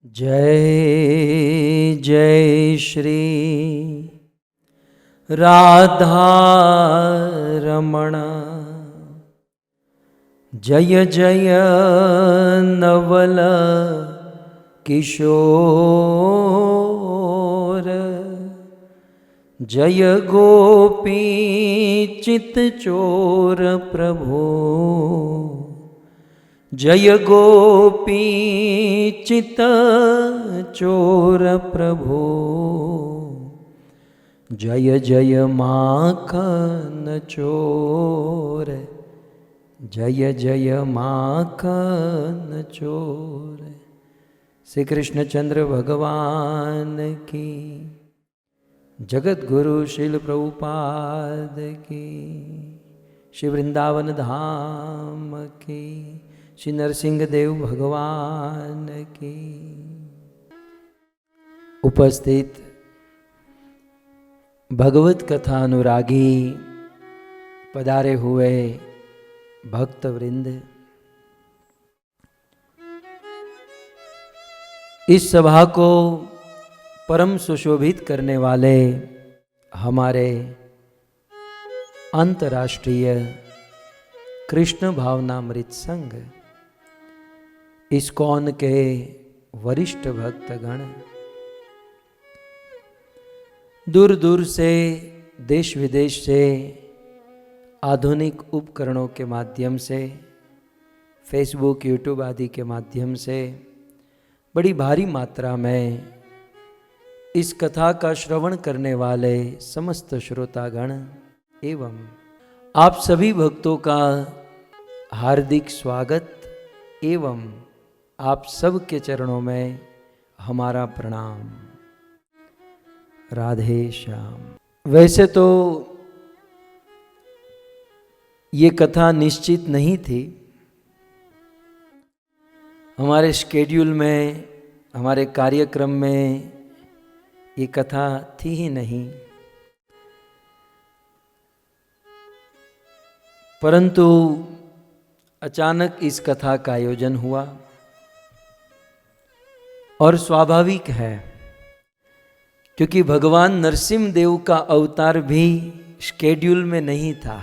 जय जय श्री राधा रमण, जय जय नवल किशोर, जय गोपी चित चोर प्रभु, जय गोपी चित चोर प्रभु, जय जय माखन चोर, जय जय माखन चोर। श्री कृष्णचंद्र भगवान की, जगत गुरु श्रील प्रभुपाद की, श्री वृंदावन धाम की, श्री नरसिंह देव भगवान की। उपस्थित भगवत कथा अनुरागी पधारे हुए भक्त वृंद, इस सभा को परम सुशोभित करने वाले हमारे अंतर्राष्ट्रीय कृष्ण भावनामृत संघ इस्कॉन के वरिष्ठ भक्तगण, दूर दूर से देश विदेश से आधुनिक उपकरणों के माध्यम से, फेसबुक यूट्यूब आदि के माध्यम से बड़ी भारी मात्रा में इस कथा का श्रवण करने वाले समस्त श्रोतागण एवं आप सभी भक्तों का हार्दिक स्वागत एवं आप सब के चरणों में हमारा प्रणाम। राधे श्याम। वैसे तो ये कथा निश्चित नहीं थी, हमारे शेड्यूल में, हमारे कार्यक्रम में ये कथा थी ही नहीं, परंतु अचानक इस कथा का आयोजन हुआ और स्वाभाविक है क्योंकि भगवान नरसिंह देव का अवतार भी शेड्यूल में नहीं था।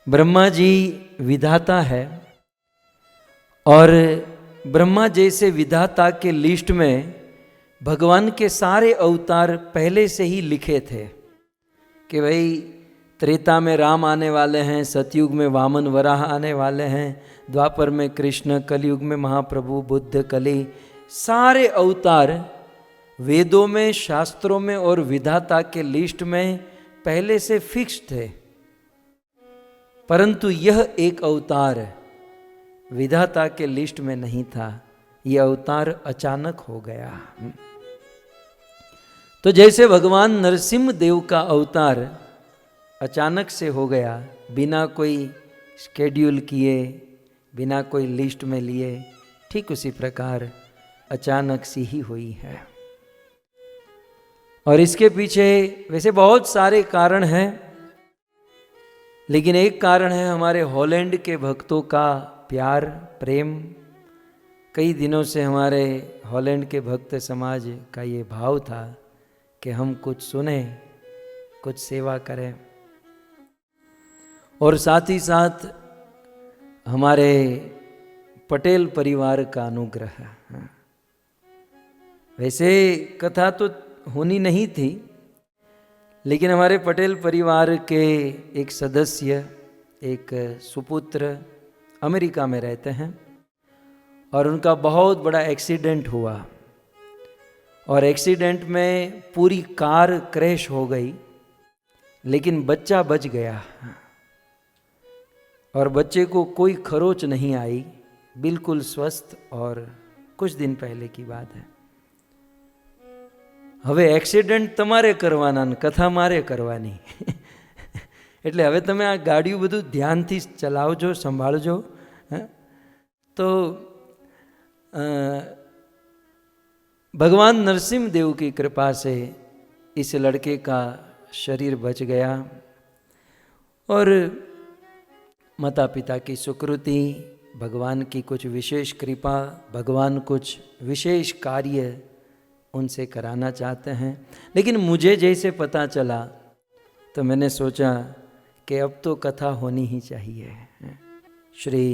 ब्रह्मा जी विधाता है और ब्रह्मा जैसे विधाता के लिस्ट में भगवान के सारे अवतार पहले से ही लिखे थे कि भाई त्रेता में राम आने वाले हैं, सतयुग में वामन वराह आने वाले हैं, द्वापर में कृष्ण, कलयुग में महाप्रभु बुद्ध कली। सारे अवतार वेदों में, शास्त्रों में और विधाता के लिस्ट में पहले से फिक्स थे, परंतु यह एक अवतार विधाता के लिस्ट में नहीं था। यह अवतार अचानक हो गया। तो जैसे भगवान नरसिंह देव का अवतार अचानक से हो गया, बिना कोई शेड्यूल किए, बिना कोई लिस्ट में लिए, ठीक उसी प्रकार अचानक सी ही हुई है। और इसके पीछे वैसे बहुत सारे कारण हैं, लेकिन एक कारण है हमारे हॉलैंड के भक्तों का प्यार प्रेम। कई दिनों से हमारे हॉलैंड के भक्त समाज का ये भाव था कि हम कुछ सुने, कुछ सेवा करें, और साथ ही साथ हमारे पटेल परिवार का अनुग्रह। वैसे कथा तो होनी नहीं थी, लेकिन हमारे पटेल परिवार के एक सदस्य, एक सुपुत्र अमेरिका में रहते हैं और उनका बहुत बड़ा एक्सीडेंट हुआ और एक्सीडेंट में पूरी कार क्रैश हो गई, लेकिन बच्चा बच गया और बच्चे को कोई खरोच नहीं आई, बिल्कुल स्वस्थ। और कुछ दिन पहले की बात है। હવે એક્સિડન્ટ તમારે કરવાના ને કથા મારે કરવાની, એટલે હવે તમે આ ગાડીઓ બધું ધ્યાનથી ચલાવજો, સંભાળજો। તો भगवान नरसिंह देव की कृपा से इस लड़के का शरीर बच गया और माता पिता की सुकृति, भगवान की कुछ विशेष कृपा, भगवान कुछ विशेष कार्य उनसे कराना चाहते हैं। लेकिन मुझे जैसे पता चला तो मैंने सोचा कि अब तो कथा होनी ही चाहिए। श्री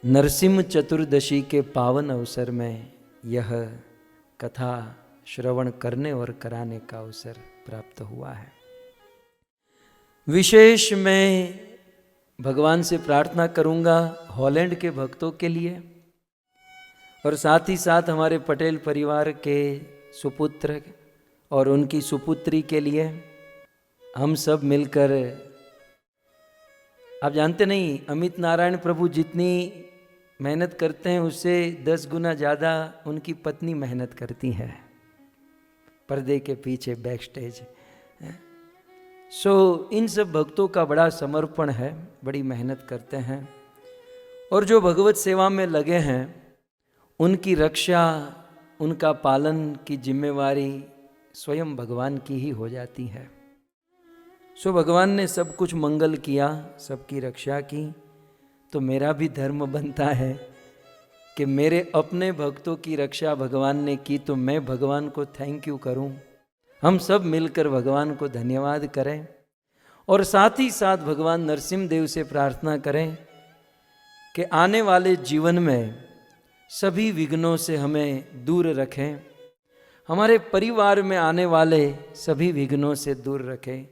नरसिंह चतुर्दशी के पावन अवसर में यह कथा श्रवण करने और कराने का अवसर प्राप्त हुआ है। विशेष मैं भगवान से प्रार्थना करूंगा हॉलैंड के भक्तों के लिए और साथ ही साथ हमारे पटेल परिवार के सुपुत्र और उनकी सुपुत्री के लिए। हम सब मिलकर, आप जानते नहीं, अमित नारायण प्रभु जितनी मेहनत करते हैं उससे 10 गुना ज़्यादा उनकी पत्नी मेहनत करती है पर्दे के पीछे, बैक स्टेज। इन सब भक्तों का बड़ा समर्पण है, बड़ी मेहनत करते हैं और जो भगवत सेवा में लगे हैं उनकी रक्षा, उनका पालन की जिम्मेवारी स्वयं भगवान की ही हो जाती है। भगवान ने सब कुछ मंगल किया, सबकी रक्षा की, तो मेरा भी धर्म बनता है कि मेरे अपने भक्तों की रक्षा भगवान ने की तो मैं भगवान को थैंक यू करूं। हम सब मिलकर भगवान को धन्यवाद करें और साथ ही साथ भगवान नरसिंह देव से प्रार्थना करें कि आने वाले जीवन में सभी विघ्नों से हमें दूर रखें, हमारे परिवार में आने वाले सभी विघ्नों से दूर रखें।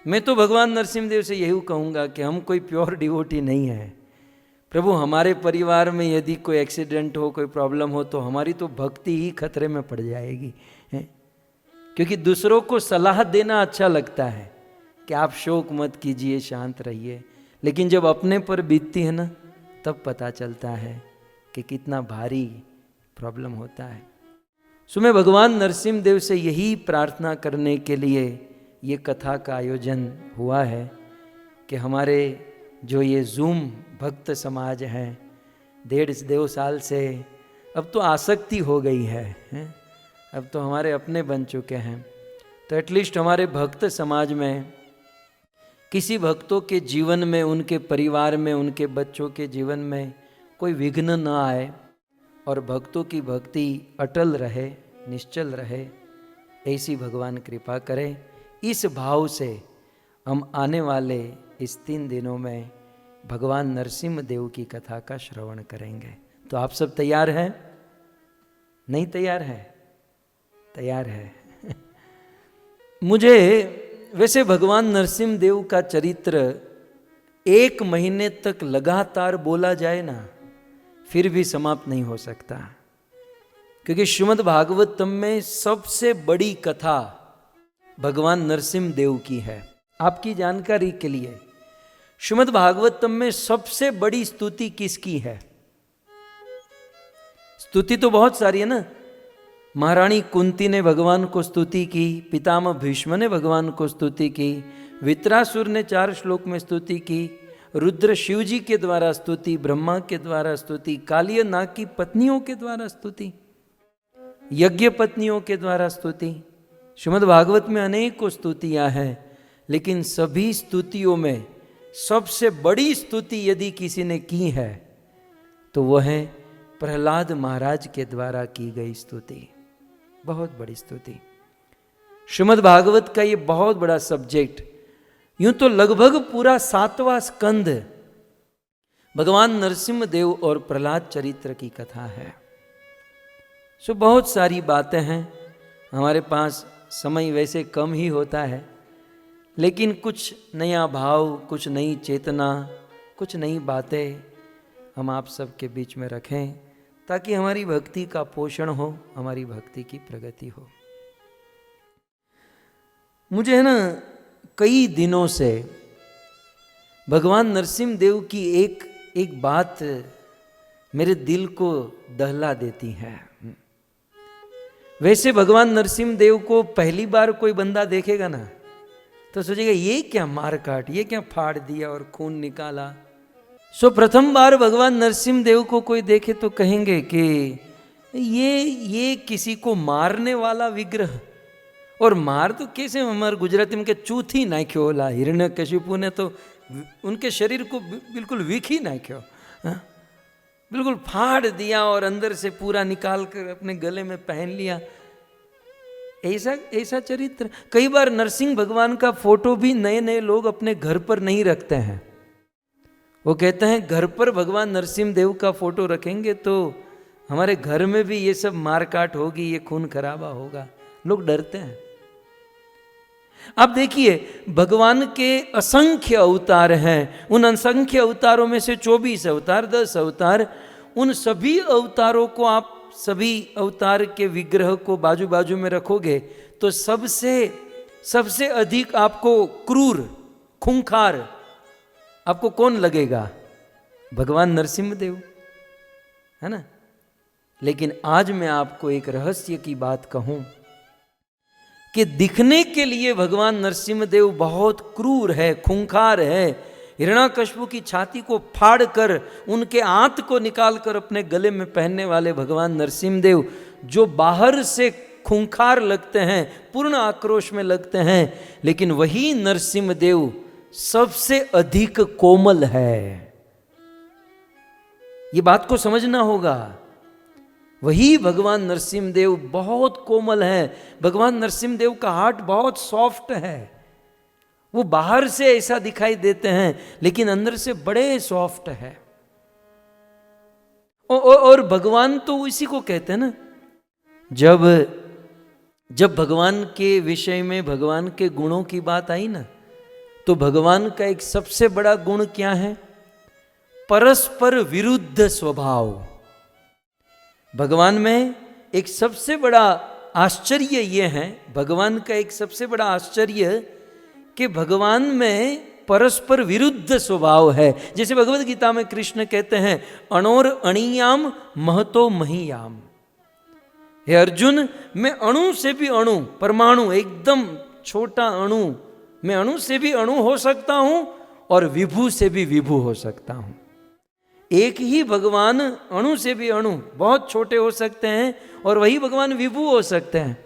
मैं तो भगवान नरसिंह देव से यही कहूँगा कि हम कोई प्योर डिवोटी नहीं है। प्रभु, हमारे परिवार में यदि कोई एक्सीडेंट हो, कोई प्रॉब्लम हो तो हमारी तो भक्ति ही खतरे में पड़ जाएगी, क्योंकि दूसरों को सलाह देना अच्छा लगता है कि आप शोक मत कीजिए, शांत रहिए, लेकिन जब अपने पर बीतती है ना तब पता चलता है कि कितना भारी प्रॉब्लम होता है। मैं भगवान नरसिंह देव से यही प्रार्थना करने के लिए ये कथा का आयोजन हुआ है कि हमारे जो ये जूम भक्त समाज हैं 1.5-2 साल से अब तो आसक्ति हो गई है, अब तो हमारे अपने बन चुके हैं, तो एटलीस्ट हमारे भक्त समाज में किसी भक्तों के जीवन में, उनके परिवार में, उनके बच्चों के जीवन में कोई विघ्न न आए और भक्तों की भक्ति अटल रहे, निश्चल रहे, ऐसी भगवान कृपा करें। इस भाव से हम आने वाले इस 3 दिनों में भगवान नरसिंह देव की कथा का श्रवण करेंगे। तो आप सब तैयार हैं? नहीं तैयार है? तैयार है। मुझे वैसे भगवान नरसिंह देव का चरित्र 1 महीने तक लगातार बोला जाए ना फिर भी समाप्त नहीं हो सकता, क्योंकि श्रीमद् भागवतम में सबसे बड़ी कथा भगवान नरसिंह देव की है। आपकी जानकारी के लिए श्रीमद् भागवतम में सबसे बड़ी स्तुति किसकी है? स्तुति तो बहुत सारी है ना। महारानी कुंती ने भगवान को स्तुति की, पितामह भीष्म ने भगवान को स्तुति की, वित्रासुर ने 4 श्लोक में स्तुति की, रुद्र शिव जी के द्वारा स्तुति, ब्रह्मा के द्वारा स्तुति, कालिय नाग की पत्नियों के द्वारा स्तुति, यज्ञ पत्नियों के द्वारा स्तुति। श्रीमद् भागवत में अनेकों स्तुतियां हैं, लेकिन सभी स्तुतियों में सबसे बड़ी स्तुति यदि किसी ने की है तो वह है प्रहलाद महाराज के द्वारा की गई स्तुति। बहुत बड़ी स्तुति। श्रीमद् भागवत का ये बहुत बड़ा सब्जेक्ट, यूं तो लगभग पूरा 7वां स्कंद भगवान नरसिंह देव और प्रहलाद चरित्र की कथा है। बहुत सारी बातें हैं, हमारे पास समय वैसे कम ही होता है, लेकिन कुछ नया भाव, कुछ नई चेतना, कुछ नई बातें हम आप सबके बीच में रखें ताकि हमारी भक्ति का पोषण हो, हमारी भक्ति की प्रगति हो। मुझे है ना कई दिनों से भगवान नरसिंह देव की एक बात मेरे दिल को दहला देती है। वैसे भगवान नरसिंह देव को पहली बार कोई बंदा देखेगा ना तो सोचेगा ये क्या मार काट, ये क्या फाड़ दिया और खून निकाला। प्रथम बार भगवान नरसिंह देव को कोई देखे तो कहेंगे कि ये किसी को मारने वाला विग्रह। और मार तो कैसे, हमारे गुजराती में के चूथी नाख्यो ओला हिरण्यकशिपु ने तो उनके शरीर को बिल्कुल विखी नाख्यो, बिल्कुल फाड़ दिया और अंदर से पूरा निकाल कर अपने गले में पहन लिया। ऐसा ऐसा चरित्र। कई बार नरसिंह भगवान का फोटो भी नए नए लोग अपने घर पर नहीं रखते हैं। वो कहते हैं घर पर भगवान नरसिंह देव का फोटो रखेंगे तो हमारे घर में भी ये सब मारकाट होगी, ये खून खराबा होगा, लोग डरते हैं। आप देखिए भगवान के असंख्य अवतार हैं, उन असंख्य अवतारों में से 24 अवतार, 10 अवतार, उन सभी अवतारों को आप सभी अवतार के विग्रह को बाजू बाजू में रखोगे तो सबसे अधिक आपको क्रूर, खूंखार आपको कौन लगेगा? भगवान नरसिंह देव, है ना। लेकिन आज मैं आपको एक रहस्य की बात कहूं कि दिखने के लिए भगवान नरसिंहदेव बहुत क्रूर है, खूंखार है। हिरण्याकश्यप की छाती को फाड़कर उनके आंत को निकालकर अपने गले में पहनने वाले भगवान नरसिंहदेव, जो बाहर से खूंखार लगते हैं, पूर्ण आक्रोश में लगते हैं, लेकिन वही नरसिंहदेव सबसे अधिक कोमल है। ये बात को समझना होगा। वही भगवान नरसिंहदेव बहुत कोमल है। भगवान नरसिंहदेव का हार्ट बहुत सॉफ्ट है। वो बाहर से ऐसा दिखाई देते हैं लेकिन अंदर से बड़े सॉफ्ट है। और भगवान तो इसी को कहते हैं ना, जब भगवान के विषय में, भगवान के गुणों की बात आई ना, तो भगवान का एक सबसे बड़ा गुण क्या है? परस्पर विरुद्ध स्वभाव। भगवान में एक सबसे बड़ा आश्चर्य ये है, भगवान का एक सबसे बड़ा आश्चर्य कि भगवान में परस्पर विरुद्ध स्वभाव है। जैसे भगवद गीता में कृष्ण कहते हैं अणोर अणियाम महतो महीयाम। हे अर्जुन, मैं अणु से भी अणु, परमाणु, एकदम छोटा अणु, मैं अणु से भी अणु हो सकता हूं और विभु से भी विभु हो सकता हूं। एक ही भगवान अणु से भी अणु, बहुत छोटे हो सकते हैं और वही भगवान विभु हो सकते हैं।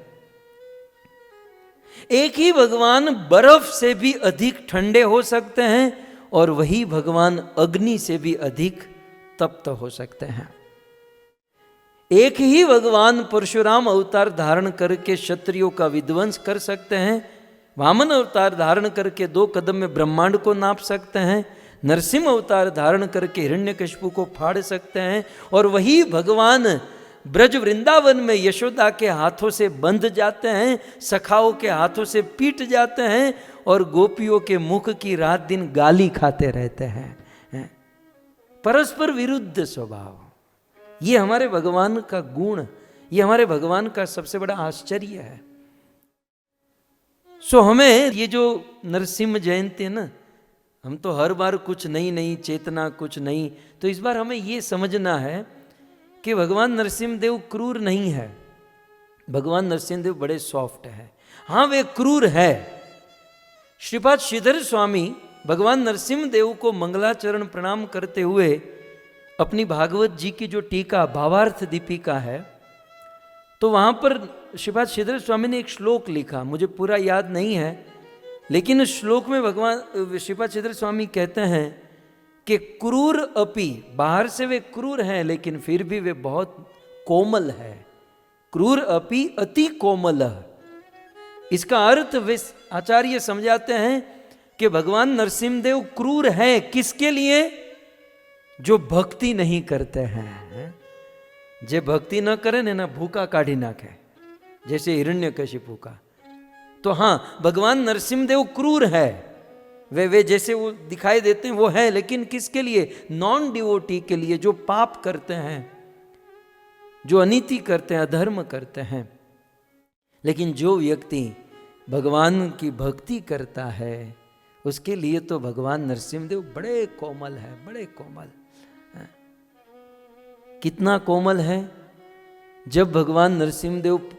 एक ही भगवान बर्फ से भी अधिक ठंडे हो सकते हैं और वही भगवान अग्नि से भी अधिक तप्त हो सकते हैं। एक ही भगवान परशुराम अवतार धारण करके क्षत्रियों का विध्वंस कर सकते हैं, वामन अवतार धारण करके 2 कदम में ब्रह्मांड को नाप सकते हैं, नरसिंह अवतार धारण करके हिरण्यकशिपु को फाड़ सकते हैं, और वही भगवान ब्रज वृंदावन में यशोदा के हाथों से बंध जाते हैं, सखाओं के हाथों से पीट जाते हैं और गोपियों के मुख की रात दिन गाली खाते रहते हैं। परस्पर विरुद्ध स्वभाव, ये हमारे भगवान का गुण, ये हमारे भगवान का सबसे बड़ा आश्चर्य है। सो हमें ये जो नरसिंह जयंती है ना, हम तो हर बार कुछ नई नई चेतना, कुछ नई, तो इस बार हमें ये समझना है कि भगवान नरसिंहदेव क्रूर नहीं है, भगवान नरसिंहदेव बड़े सॉफ्ट है। हाँ, वे क्रूर है। श्रीपाद श्रीधर स्वामी भगवान नरसिंहदेव को मंगलाचरण प्रणाम करते हुए अपनी भागवत जी की जो टीका भावार्थ दीपिका है, तो वहाँ पर श्रीपाद श्रीधर स्वामी ने एक श्लोक लिखा, मुझे पूरा याद नहीं है, लेकिन उस श्लोक में भगवान श्रीपाद श्रीधर स्वामी कहते हैं कि क्रूर अपि, बाहर से वे क्रूर हैं लेकिन फिर भी वे बहुत कोमल है। क्रूर अपि अति कोमल। इसका अर्थ वे आचार्य समझाते हैं कि भगवान नरसिंहदेव क्रूर है किसके लिए? जो भक्ति नहीं करते हैं। जे भक्ति न करे ना भूखा काढ़ी नाखे, जैसे हिरण्यकशिपु का। तो हाँ, भगवान नरसिंहदेव क्रूर है, वे जैसे वो दिखाई देते हैं वो है, लेकिन किसके लिए? नॉन डिवोटी के लिए, जो पाप करते हैं, जो अनीति करते हैं, अधर्म करते हैं। लेकिन जो व्यक्ति भगवान की भक्ति करता है उसके लिए तो भगवान नरसिंहदेव बड़े कोमल है, बड़े कोमल। कितना कोमल है? जब भगवान नरसिंहदेव,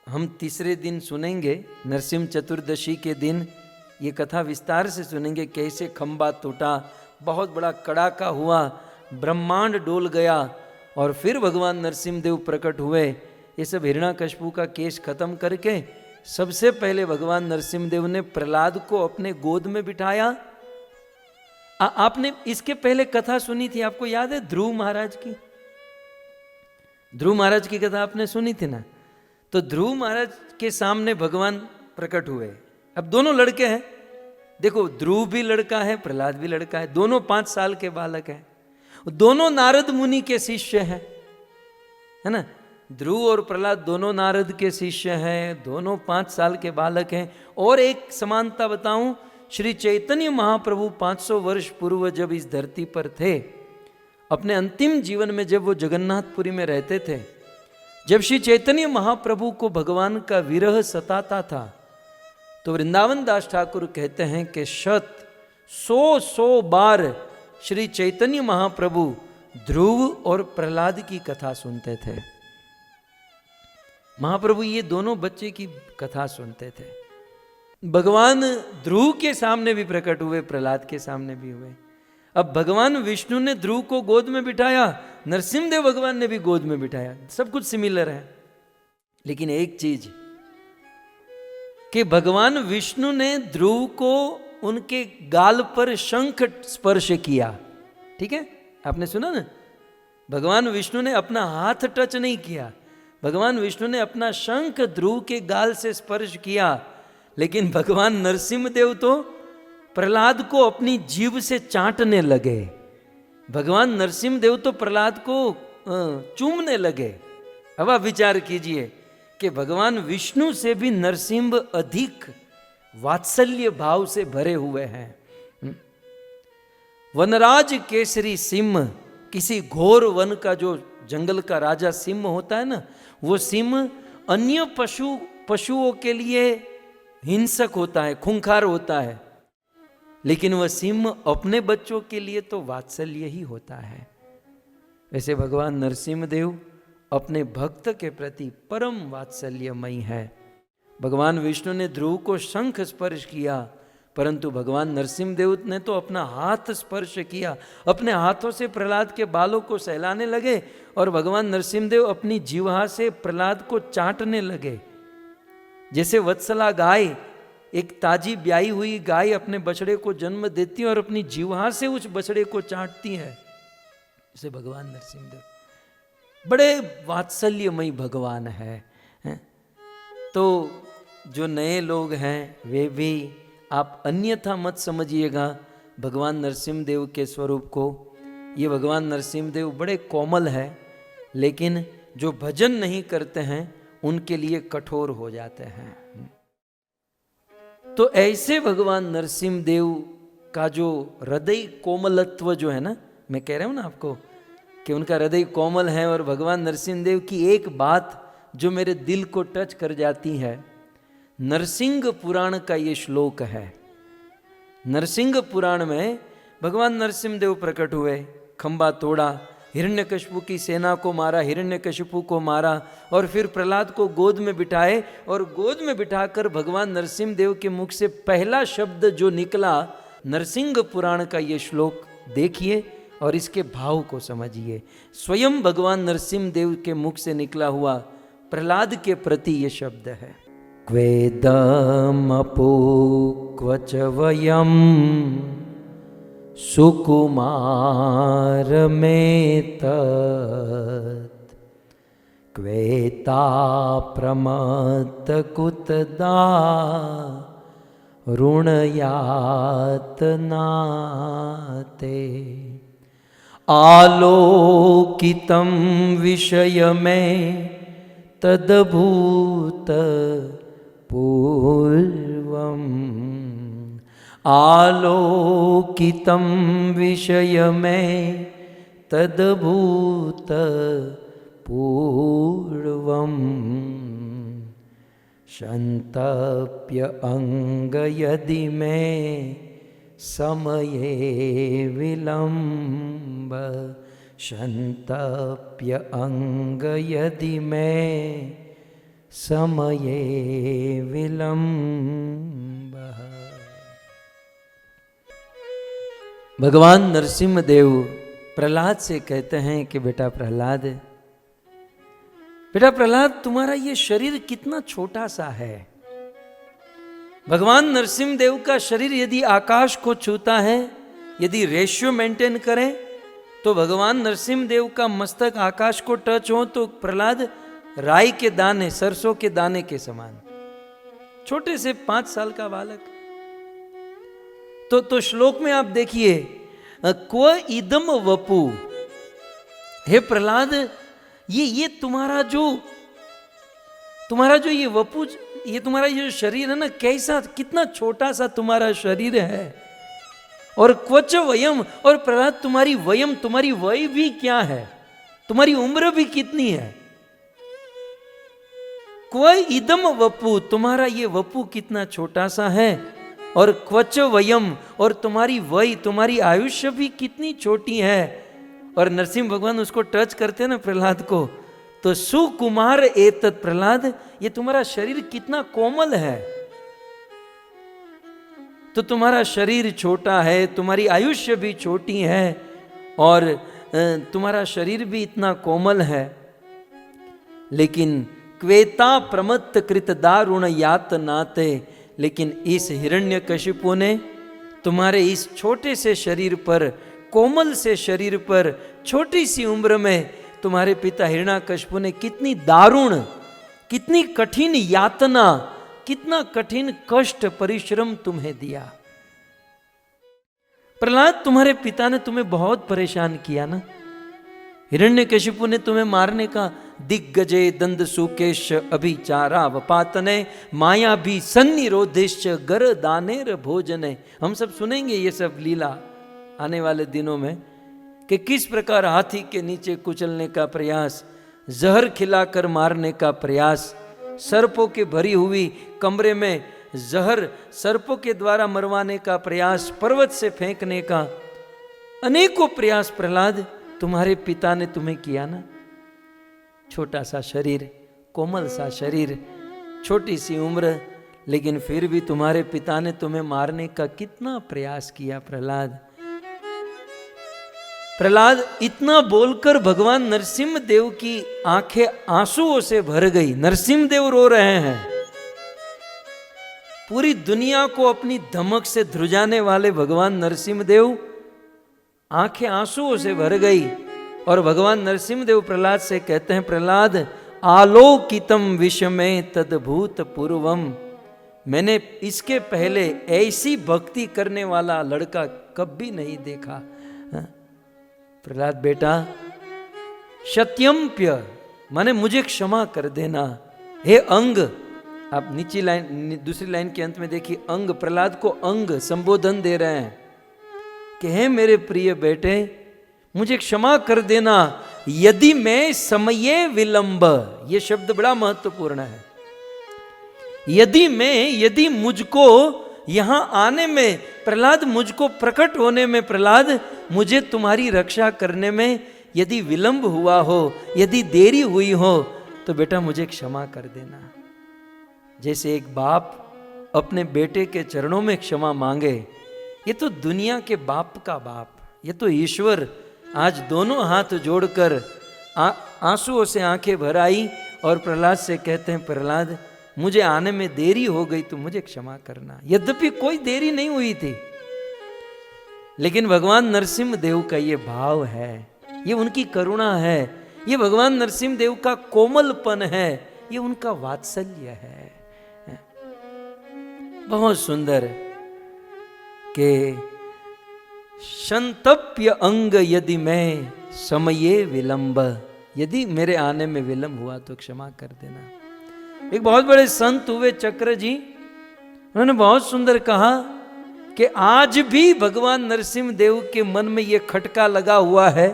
हम तीसरे दिन सुनेंगे, नरसिंह चतुर्दशी के दिन ये कथा विस्तार से सुनेंगे, कैसे खंबा टूटा, बहुत बड़ा कड़ाका हुआ, ब्रह्मांड डोल गया और फिर भगवान नरसिंहदेव प्रकट हुए। ये सब हिरण्याकशिपु का केस खत्म करके सबसे पहले भगवान नरसिंहदेव ने प्रहलाद को अपने गोद में बिठाया आपने इसके पहले कथा सुनी थी, आपको याद है ध्रुव महाराज की? ध्रुव महाराज की कथा आपने सुनी थी ना? तो ध्रुव महाराज के सामने भगवान प्रकट हुए। अब दोनों लड़के हैं, देखो ध्रुव भी लड़का है, प्रहलाद भी लड़का है, दोनों 5 साल के बालक हैं, दोनों नारद मुनि के शिष्य हैं, है ना? ध्रुव और प्रहलाद दोनों नारद के शिष्य हैं, दोनों 5 साल के बालक हैं। और एक समानता बताऊं, श्री चैतन्य महाप्रभु 500 वर्ष पूर्व जब इस धरती पर थे, अपने अंतिम जीवन में जब वो जगन्नाथपुरी में रहते थे, जब श्री चैतन्य महाप्रभु को भगवान का विरह सताता था, तो वृंदावन दास ठाकुर कहते हैं कि 100 बार श्री चैतन्य महाप्रभु ध्रुव और प्रहलाद की कथा सुनते थे। महाप्रभु ये दोनों बच्चे की कथा सुनते थे। भगवान ध्रुव के सामने भी प्रकट हुए, प्रहलाद के सामने भी हुए। अब भगवान विष्णु ने ध्रुव को गोद में बिठाया, नरसिंहदेव भगवान ने भी गोद में बिठाया, सब कुछ सिमिलर है। लेकिन एक चीज कि भगवान विष्णु ने ध्रुव को उनके गाल पर शंख स्पर्श किया, ठीक है, आपने सुना ना? भगवान विष्णु ने अपना हाथ टच नहीं किया, भगवान विष्णु ने अपना शंख ध्रुव के गाल से स्पर्श किया। लेकिन भगवान नरसिंहदेव तो प्रहलाद को अपनी जीभ से चाटने लगे। भगवान नरसिंहदेव तो प्रहलाद को चूमने लगे। अब आप विचार कीजिए कि भगवान विष्णु से भी नरसिंह अधिक वात्सल्य भाव से भरे हुए हैं। वनराज केसरी सिंह, किसी घोर वन का जो जंगल का राजा सिंह होता है ना, वो सिंह अन्य पशुओं के लिए हिंसक होता है, खूंखार होता है, लेकिन वह सिंह अपने बच्चों के लिए तो वात्सल्य ही होता है। वैसे भगवान नरसिंहदेव अपने भक्त के प्रति परम वात्सल्यमयी है। भगवान विष्णु ने ध्रुव को शंख स्पर्श किया, परंतु भगवान नरसिंहदेव ने तो अपना हाथ स्पर्श किया, अपने हाथों से प्रहलाद के बालों को सहलाने लगे और भगवान नरसिंहदेव अपनी जीवा से प्रहलाद को चाटने लगे। जैसे वत्सला गाय, एक ताजी ब्याई हुई गाय अपने बछड़े को जन्म देती है और अपनी जीवा से उस बछड़े को चाटती है, जैसे भगवान नरसिंहदेव बड़े वात्सल्यमयी भगवान है। तो जो नए लोग हैं वे भी आप अन्यथा मत समझिएगा भगवान नरसिंहदेव के स्वरूप को। ये भगवान नरसिंहदेव बड़े कोमल है, लेकिन जो भजन नहीं करते हैं उनके लिए कठोर हो जाते हैं। तो ऐसे भगवान नरसिंहदेव का जो हृदय कोमलत्व जो है ना, मैं कह रहा हूं ना आपको कि उनका हृदय कोमल है। और भगवान नरसिंहदेव की एक बात जो मेरे दिल को टच कर जाती है, नरसिंह पुराण का ये श्लोक है। नरसिंह पुराण में भगवान नरसिंहदेव प्रकट हुए, खंबा तोड़ा, हिरण्यकशिपु की सेना को मारा, हिरण्यकशिपु को मारा और फिर प्रहलाद को गोद में बिठाए और गोद में बिठाकर भगवान नरसिंहदेव के मुख से पहला शब्द जो निकला, नरसिंह पुराण का ये श्लोक देखिए और इसके भाव को समझिए। स्वयं भगवान नरसिंहदेव के मुख से निकला हुआ प्रहलाद के प्रति ये शब्द है, क्वेदमपो क्वच वयम सुकुमार में तत् क्वेता प्रमत्त कुतदा ऋणयातनाते आलोकितं विषय में तदभूत पूर्वम् आलोकितं विषय में तदभूत पूर्वम् शन्तप्य अंग यदि में समये विलम्ब शन्तप्य अंग यदि में समये विलम्ब। भगवान नरसिंहदेव प्रहलाद से कहते हैं कि बेटा प्रहलाद, बेटा प्रहलाद, तुम्हारा ये शरीर कितना छोटा सा है। भगवान नरसिंहदेव का शरीर यदि आकाश को छूता है यदि रेशियो मेंटेन करें तो भगवान नरसिंह देव का मस्तक आकाश को टच हो तो प्रहलाद राई के दाने, सरसों के दाने के समान, छोटे से 5 साल का बालक। तो श्लोक में आप देखिए, क्व इदम वपु, हे प्रहलाद, ये तुम्हारा जो ये वपु, ये तुम्हारा ये शरीर है ना, कैसा, कितना छोटा सा तुम्हारा शरीर है। और क्वच वयम, और प्रहलाद तुम्हारी वयम, तुम्हारी वय भी क्या है, तुम्हारी उम्र भी कितनी है। क्व इदम वपु, तुम्हारा ये वपु कितना छोटा सा है। और क्वच वयम, और तुम्हारी वय, तुम्हारी आयुष्य भी कितनी छोटी है। और नरसिंह भगवान उसको टच करते हैं ना प्रहलाद को, तो सुकुमार एतत्, प्रहलाद ये तुम्हारा शरीर कितना कोमल है। तो तुम्हारा शरीर छोटा है, तुम्हारी आयुष्य भी छोटी है, और तुम्हारा शरीर भी इतना कोमल है। लेकिन क्वेता प्रमत्त कृत दारुण यात नाते, लेकिन इस हिरण्यकशिपु ने तुम्हारे इस छोटे से शरीर पर, कोमल से शरीर पर, छोटी सी उम्र में तुम्हारे पिता हिरण्यकशिपु ने कितनी दारुण, कितनी कठिन यातना, कितना कठिन कष्ट, परिश्रम तुम्हें दिया। प्रहलाद, तुम्हारे पिता ने तुम्हें बहुत परेशान किया ना। हिरण्यकशिपु ने तुम्हें मारने का, दिग्गजे दंद सुकेश अभिचारा वपातने माया भी सन्निरोधिश्च गर दानेर भोजने। हम सब सुनेंगे ये सब लीला आने वाले दिनों में, कि किस प्रकार हाथी के नीचे कुचलने का प्रयास, जहर खिलाकर मारने का प्रयास, सर्पों के भरी हुई कमरे में जहर सर्पों के द्वारा मरवाने का प्रयास, पर्वत से फेंकने का, अनेकों प्रयास प्रहलाद तुम्हारे पिता ने तुम्हें किया ना। छोटा सा शरीर, कोमल सा शरीर, छोटी सी उम्र, लेकिन फिर भी तुम्हारे पिता ने तुम्हें मारने का कितना प्रयास किया प्रहलाद। प्रहलाद, इतना बोलकर भगवान नरसिंह देव की आंखें आंसुओं से भर गई। नरसिंह देव रो रहे हैं। पूरी दुनिया को अपनी धमक से ध्रुजाने वाले भगवान नरसिंह देव, आंखें आंसुओं से भर गई। और भगवान नरसिंह देव प्रहलाद से कहते हैं, प्रहलाद, आलोकितम विषमे तद्भूत पूर्वम, मैंने इसके पहले ऐसी भक्ति करने वाला लड़का कभी नहीं देखा। प्रहलाद बेटा, शत्यम्प्य माने मुझे क्षमा कर देना। हे अंग, आप नीचे लाइन, दूसरी लाइन के अंत में देखिए, अंग, प्रहलाद को अंग संबोधन दे रहे हैं कि हे मेरे प्रिय बेटे, मुझे क्षमा कर देना यदि मैं समये विलंब, ये शब्द बड़ा महत्वपूर्ण है। यदि मुझको यहां आने में प्रहलाद, मुझको प्रकट होने में प्रहलाद, मुझे तुम्हारी रक्षा करने में यदि विलंब हुआ हो, यदि देरी हुई हो, तो बेटा मुझे क्षमा कर देना। जैसे एक बाप अपने बेटे के चरणों में क्षमा मांगे, ये तो दुनिया के बाप का बाप, ये तो ईश्वर आज दोनों हाथ जोड़कर आंसुओं से आंखें भर आई और प्रहलाद से कहते हैं, प्रहलाद मुझे आने में देरी हो गई तो मुझे क्षमा करना। यद्यपि कोई देरी नहीं हुई थी, लेकिन भगवान नरसिंह देव का ये भाव है, ये उनकी करुणा है, ये भगवान नरसिंह देव का कोमलपन है, ये उनका वात्सल्य है। बहुत सुंदर के संतप्य अंग यदि मैं समये विलंब, यदि मेरे आने में विलंब हुआ तो क्षमा कर देना। एक बहुत बड़े संत हुए चक्र जी, उन्होंने बहुत सुंदर कहा कि आज भी भगवान नरसिंह देव के मन में यह खटका लगा हुआ है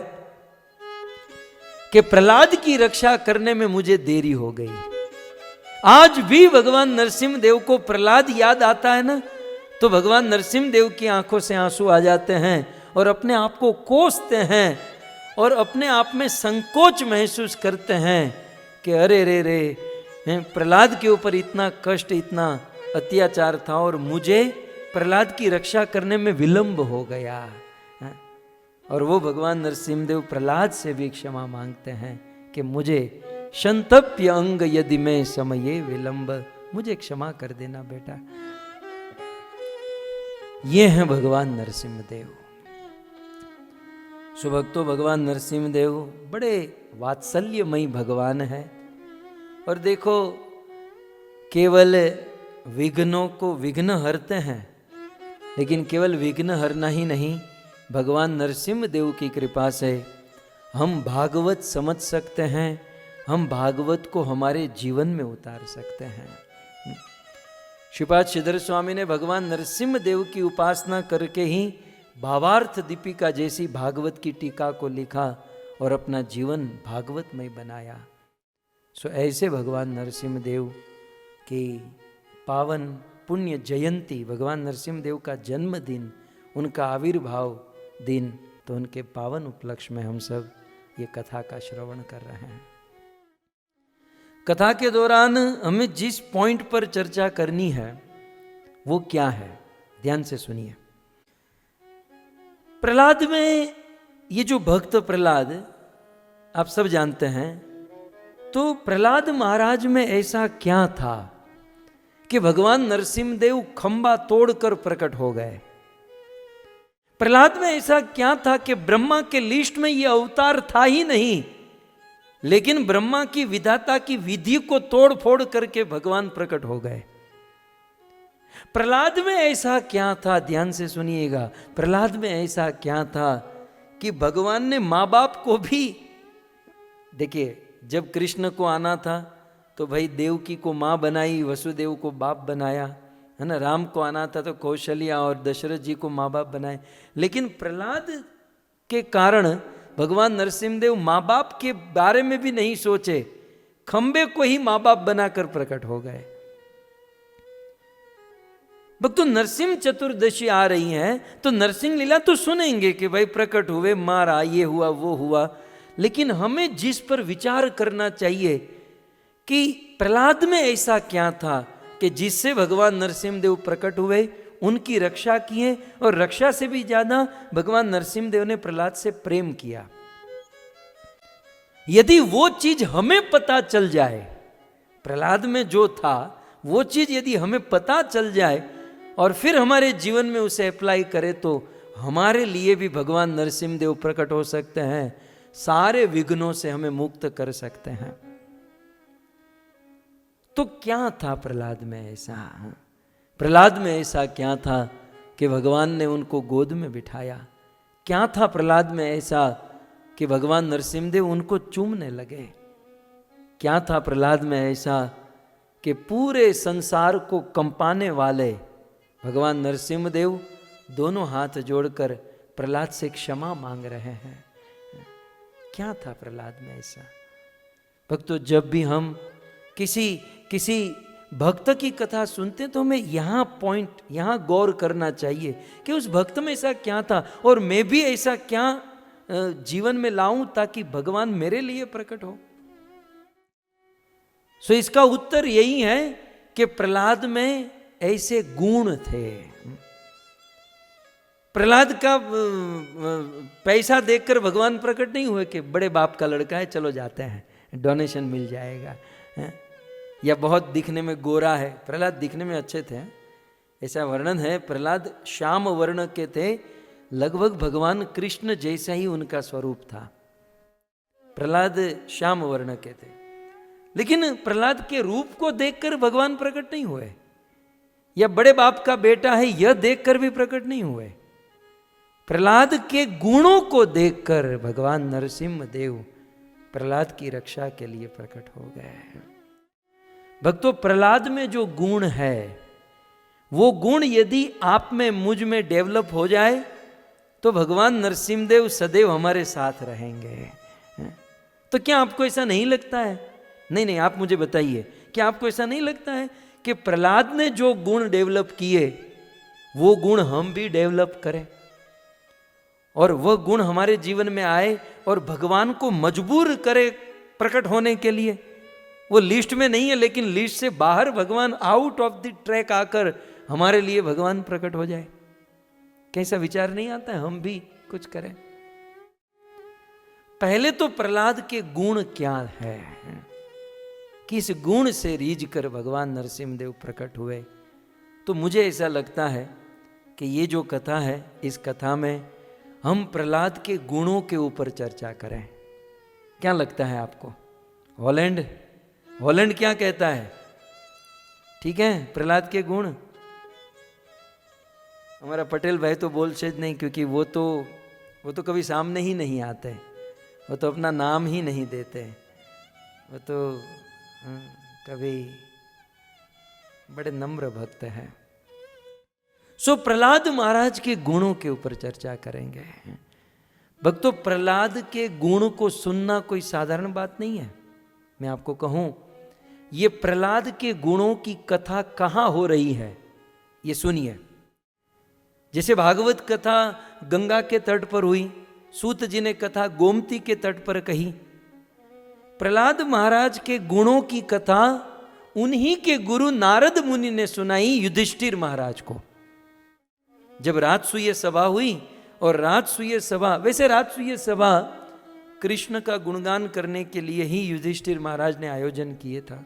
कि प्रहलाद की रक्षा करने में मुझे देरी हो गई। आज भी भगवान नरसिंह देव को प्रहलाद याद आता है ना, तो भगवान नरसिंह देव की आंखों से आंसू आ जाते हैं और अपने आप को कोसते हैं और अपने आप में संकोच महसूस करते हैं कि अरे रे रे, प्रहलाद के ऊपर इतना कष्ट, इतना अत्याचार था और मुझे प्रहलाद की रक्षा करने में विलंब हो गया। और वो भगवान नरसिंह देव प्रहलाद से भी क्षमा मांगते हैं कि मुझे संतप्य अंग यदि मैं समये विलंब, मुझे क्षमा कर देना बेटा। ये हैं भगवान नरसिंह देव। सुभक्तों भगवान नरसिंह देव बड़े वात्सल्यमयी भगवान है। और देखो, केवल विघ्नों को विघ्न हरते हैं, लेकिन केवल विघ्न हरना ही नहीं, भगवान नरसिंह देव की कृपा से हम भागवत समझ सकते हैं, हम भागवत को हमारे जीवन में उतार सकते हैं। श्रीपाद श्रीधर स्वामी ने भगवान नरसिंह देव की उपासना करके ही भावार्थ दीपिका जैसी भागवत की टीका को लिखा और अपना जीवन भागवतमय बनाया। सो ऐसे भगवान नरसिंह देव की पावन पुण्य जयंती, भगवान नरसिंह देव का जन्मदिन, उनका आविर्भाव दिन, तो उनके पावन उपलक्ष्य में हम सब ये कथा का श्रवण कर रहे हैं। कथा के दौरान हमें जिस पॉइंट पर चर्चा करनी है वो क्या है, ध्यान से सुनिए। प्रहलाद में, ये जो भक्त प्रहलाद आप सब जानते हैं, तो प्रहलाद महाराज में ऐसा क्या था कि भगवान नरसिंह देव खंबा तोड़कर प्रकट हो गए। प्रहलाद में ऐसा क्या था कि ब्रह्मा के लिस्ट में यह अवतार था ही नहीं, लेकिन ब्रह्मा की विधाता की विधि को तोड़ फोड़ करके भगवान प्रकट हो गए। प्रहलाद में ऐसा क्या था, ध्यान से सुनिएगा। प्रहलाद में ऐसा क्या था कि भगवान ने माँ बाप को भी, देखिए, जब कृष्ण को आना था तो भाई देवकी को माँ बनाई, वसुदेव को बाप बनाया, है ना। राम को आना था तो कौशल्या और दशरथ जी को माँ बाप बनाए। लेकिन प्रहलाद के कारण भगवान नरसिंह देव माँ बाप के बारे में भी नहीं सोचे, खंबे को ही माँ बाप बनाकर प्रकट हो गए। भक्तों, नरसिंह चतुर्दशी आ रही है तो नरसिंह लीला तो सुनेंगे कि भाई प्रकट हुए, मारा, ये हुआ वो हुआ, लेकिन हमें जिस पर विचार करना चाहिए कि प्रहलाद में ऐसा क्या था कि जिससे भगवान नरसिंह देव प्रकट हुए, उनकी रक्षा किए, और रक्षा से भी ज्यादा भगवान नरसिंह देव ने प्रहलाद से प्रेम किया। यदि वो चीज हमें पता चल जाए, प्रहलाद में जो था वो चीज यदि हमें पता चल जाए और फिर हमारे जीवन में उसे अप्लाई करें, तो हमारे लिए भी भगवान नरसिंह देव प्रकट हो सकते हैं, सारे विघ्नों से हमें मुक्त कर सकते हैं। तो क्या था प्रहलाद में ऐसा? प्रहलाद में ऐसा क्या था कि भगवान ने उनको गोद में बिठाया? क्या था प्रहलाद में ऐसा कि भगवान नरसिंह देव उनको चूमने लगे? क्या था प्रहलाद में ऐसा कि पूरे संसार को कंपाने वाले भगवान नरसिंह देव दोनों हाथ जोड़कर प्रहलाद से क्षमा मांग रहे हैं? क्या था प्रहलाद में ऐसा? भक्तों, जब भी हम किसी भक्त की कथा सुनते हैं तो हमें यहाँ गौर करना चाहिए कि उस भक्त में ऐसा क्या था, और मैं भी ऐसा क्या जीवन में लाऊं ताकि भगवान मेरे लिए प्रकट हो। सो इसका उत्तर यही है कि प्रहलाद में ऐसे गुण थे। प्रहलाद का पैसा देखकर भगवान प्रकट नहीं हुए कि बड़े बाप का लड़का है, चलो जाते हैं, डोनेशन मिल जाएगा, या बहुत दिखने में गोरा है। प्रहलाद दिखने में अच्छे थे, ऐसा वर्णन है। प्रहलाद श्याम वर्ण के थे, लगभग भगवान कृष्ण जैसा ही उनका स्वरूप था। प्रहलाद श्याम वर्ण के थे, लेकिन प्रहलाद के रूप को देखकर भगवान प्रकट नहीं हुए, या बड़े बाप का बेटा है यह देखकर भी प्रकट नहीं हुए। प्रहलाद के गुणों को देखकर भगवान नरसिंह देव प्रहलाद की रक्षा के लिए प्रकट हो गए। भक्तों, प्रहलाद में जो गुण है, वो गुण यदि आप में, मुझ में डेवलप हो जाए तो भगवान नरसिंह देव सदैव हमारे साथ रहेंगे। तो क्या आपको ऐसा नहीं लगता है? नहीं, आप मुझे बताइए, क्या आपको ऐसा नहीं लगता है कि प्रहलाद ने जो गुण डेवलप किए वो गुण हम भी डेवलप करें, और वह गुण हमारे जीवन में आए और भगवान को मजबूर करे प्रकट होने के लिए? वो लिस्ट में नहीं है, लेकिन लिस्ट से बाहर भगवान आउट ऑफ द ट्रैक आकर हमारे लिए भगवान प्रकट हो जाए। कैसा विचार नहीं आता है हम भी कुछ करें? पहले तो प्रहलाद के गुण क्या है, किस गुण से रीझ कर भगवान नरसिंह देव प्रकट हुए? तो मुझे ऐसा लगता है कि ये जो कथा है, इस कथा में हम प्रहलाद के गुणों के ऊपर चर्चा करें। क्या लगता है आपको? हॉलैंड क्या कहता है? ठीक है, प्रहलाद के गुण। हमारा पटेल भाई तो बोल से नहीं, क्योंकि वो तो कभी सामने ही नहीं आते, वो तो अपना नाम ही नहीं देते, वो तो कभी बड़े नम्र भक्त हैं। सो प्रहलाद महाराज के गुणों के ऊपर चर्चा करेंगे। भक्तों, प्रहलाद के गुण को सुनना कोई साधारण बात नहीं है। मैं आपको कहूं, ये प्रहलाद के गुणों की कथा कहां हो रही है, ये सुनिए। जैसे भागवत कथा गंगा के तट पर हुई, सूत जी ने कथा गोमती के तट पर कही, प्रहलाद महाराज के गुणों की कथा उन्हीं के गुरु नारद मुनि ने सुनाई युधिष्ठिर महाराज को। जब राजसूय सभा हुई, और राजसूय सभा, वैसे राजसूय सभा कृष्ण का गुणगान करने के लिए ही युधिष्ठिर महाराज ने आयोजन किए था।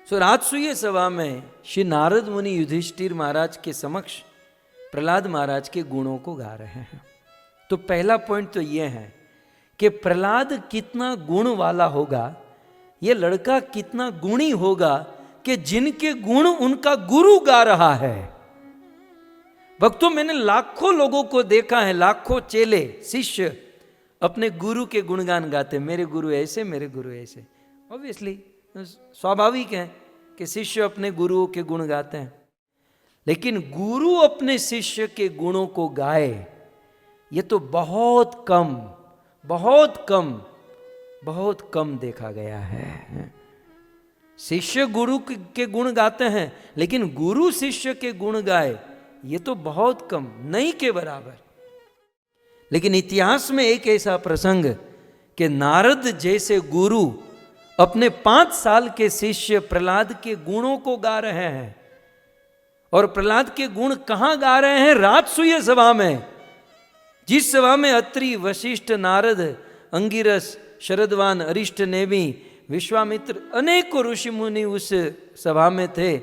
सो राजसूय सभा में श्री नारद मुनि युधिष्ठिर महाराज के समक्ष प्रहलाद महाराज के गुणों को गा रहे हैं। तो पहला पॉइंट तो यह है कि प्रहलाद कितना गुण वाला होगा, यह लड़का कितना गुणी होगा कि जिनके गुण उनका गुरु गा रहा है। भक्तों, मैंने लाखों लोगों को देखा है, लाखों चेले शिष्य अपने गुरु के गुणगान गाते, मेरे गुरु ऐसे, मेरे गुरु ऐसे। ऑब्वियसली स्वाभाविक है कि शिष्य अपने गुरुओं के गुण गाते हैं, लेकिन गुरु अपने शिष्य के गुणों को गाए, ये तो बहुत कम देखा गया है। शिष्य गुरु के गुण गाते हैं, लेकिन गुरु शिष्य के गुण गाए, ये तो बहुत कम, नहीं के बराबर। लेकिन इतिहास में एक ऐसा प्रसंग कि नारद जैसे गुरु अपने 5 साल के शिष्य प्रहलाद के गुणों को गा रहे हैं। और प्रहलाद के गुण कहां गा रहे हैं? राजसूय सभा में, जिस सभा में अत्रि, वशिष्ठ, नारद, अंगिरस, शरदवान, अरिष्ट नेमि, विश्वामित्र, अनेकों ऋषि मुनि उस सभा में थे।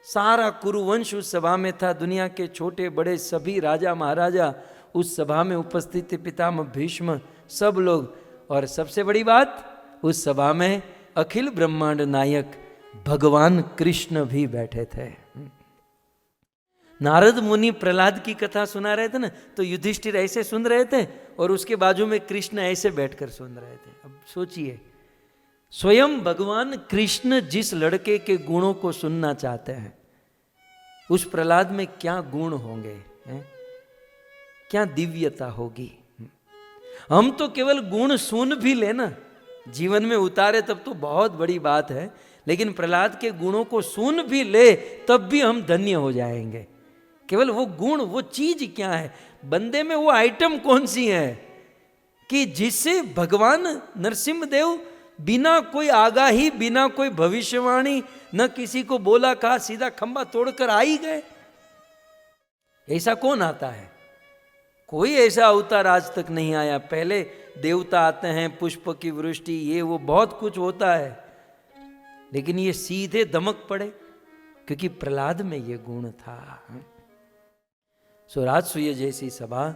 सारा कुरुवंश उस सभा में था, दुनिया के छोटे बड़े सभी राजा महाराजा उस सभा में उपस्थित थे, पितामह भीष्म, सब लोग। और सबसे बड़ी बात, उस सभा में अखिल ब्रह्मांड नायक भगवान कृष्ण भी बैठे थे। नारद मुनि प्रहलाद की कथा सुना रहे थे ना, तो युधिष्ठिर ऐसे सुन रहे थे और उसके बाजू में कृष्ण ऐसे बैठकर सुन रहे थे। अब सोचिए, स्वयं भगवान कृष्ण जिस लड़के के गुणों को सुनना चाहते हैं, उस प्रहलाद में क्या गुण होंगे, क्या दिव्यता होगी। हम तो केवल गुण सुन भी लेना, जीवन में उतारे तब तो बहुत बड़ी बात है, लेकिन प्रहलाद के गुणों को सुन भी ले तब भी हम धन्य हो जाएंगे। केवल वो गुण, वो चीज क्या है बंदे में, वो आइटम कौन सी है कि जिससे भगवान नरसिंहदेव बिना कोई आगाही, बिना कोई भविष्यवाणी, न किसी को बोला कहा, सीधा खंबा तोड़कर आ ही गए। ऐसा कौन आता है? कोई ऐसा अवतार आज तक नहीं आया। पहले देवता आते हैं, पुष्प की वृष्टि, ये वो बहुत कुछ होता है, लेकिन ये सीधे दमक पड़े, क्योंकि प्रहलाद में ये गुण था। सो राजसूय जैसी सभा,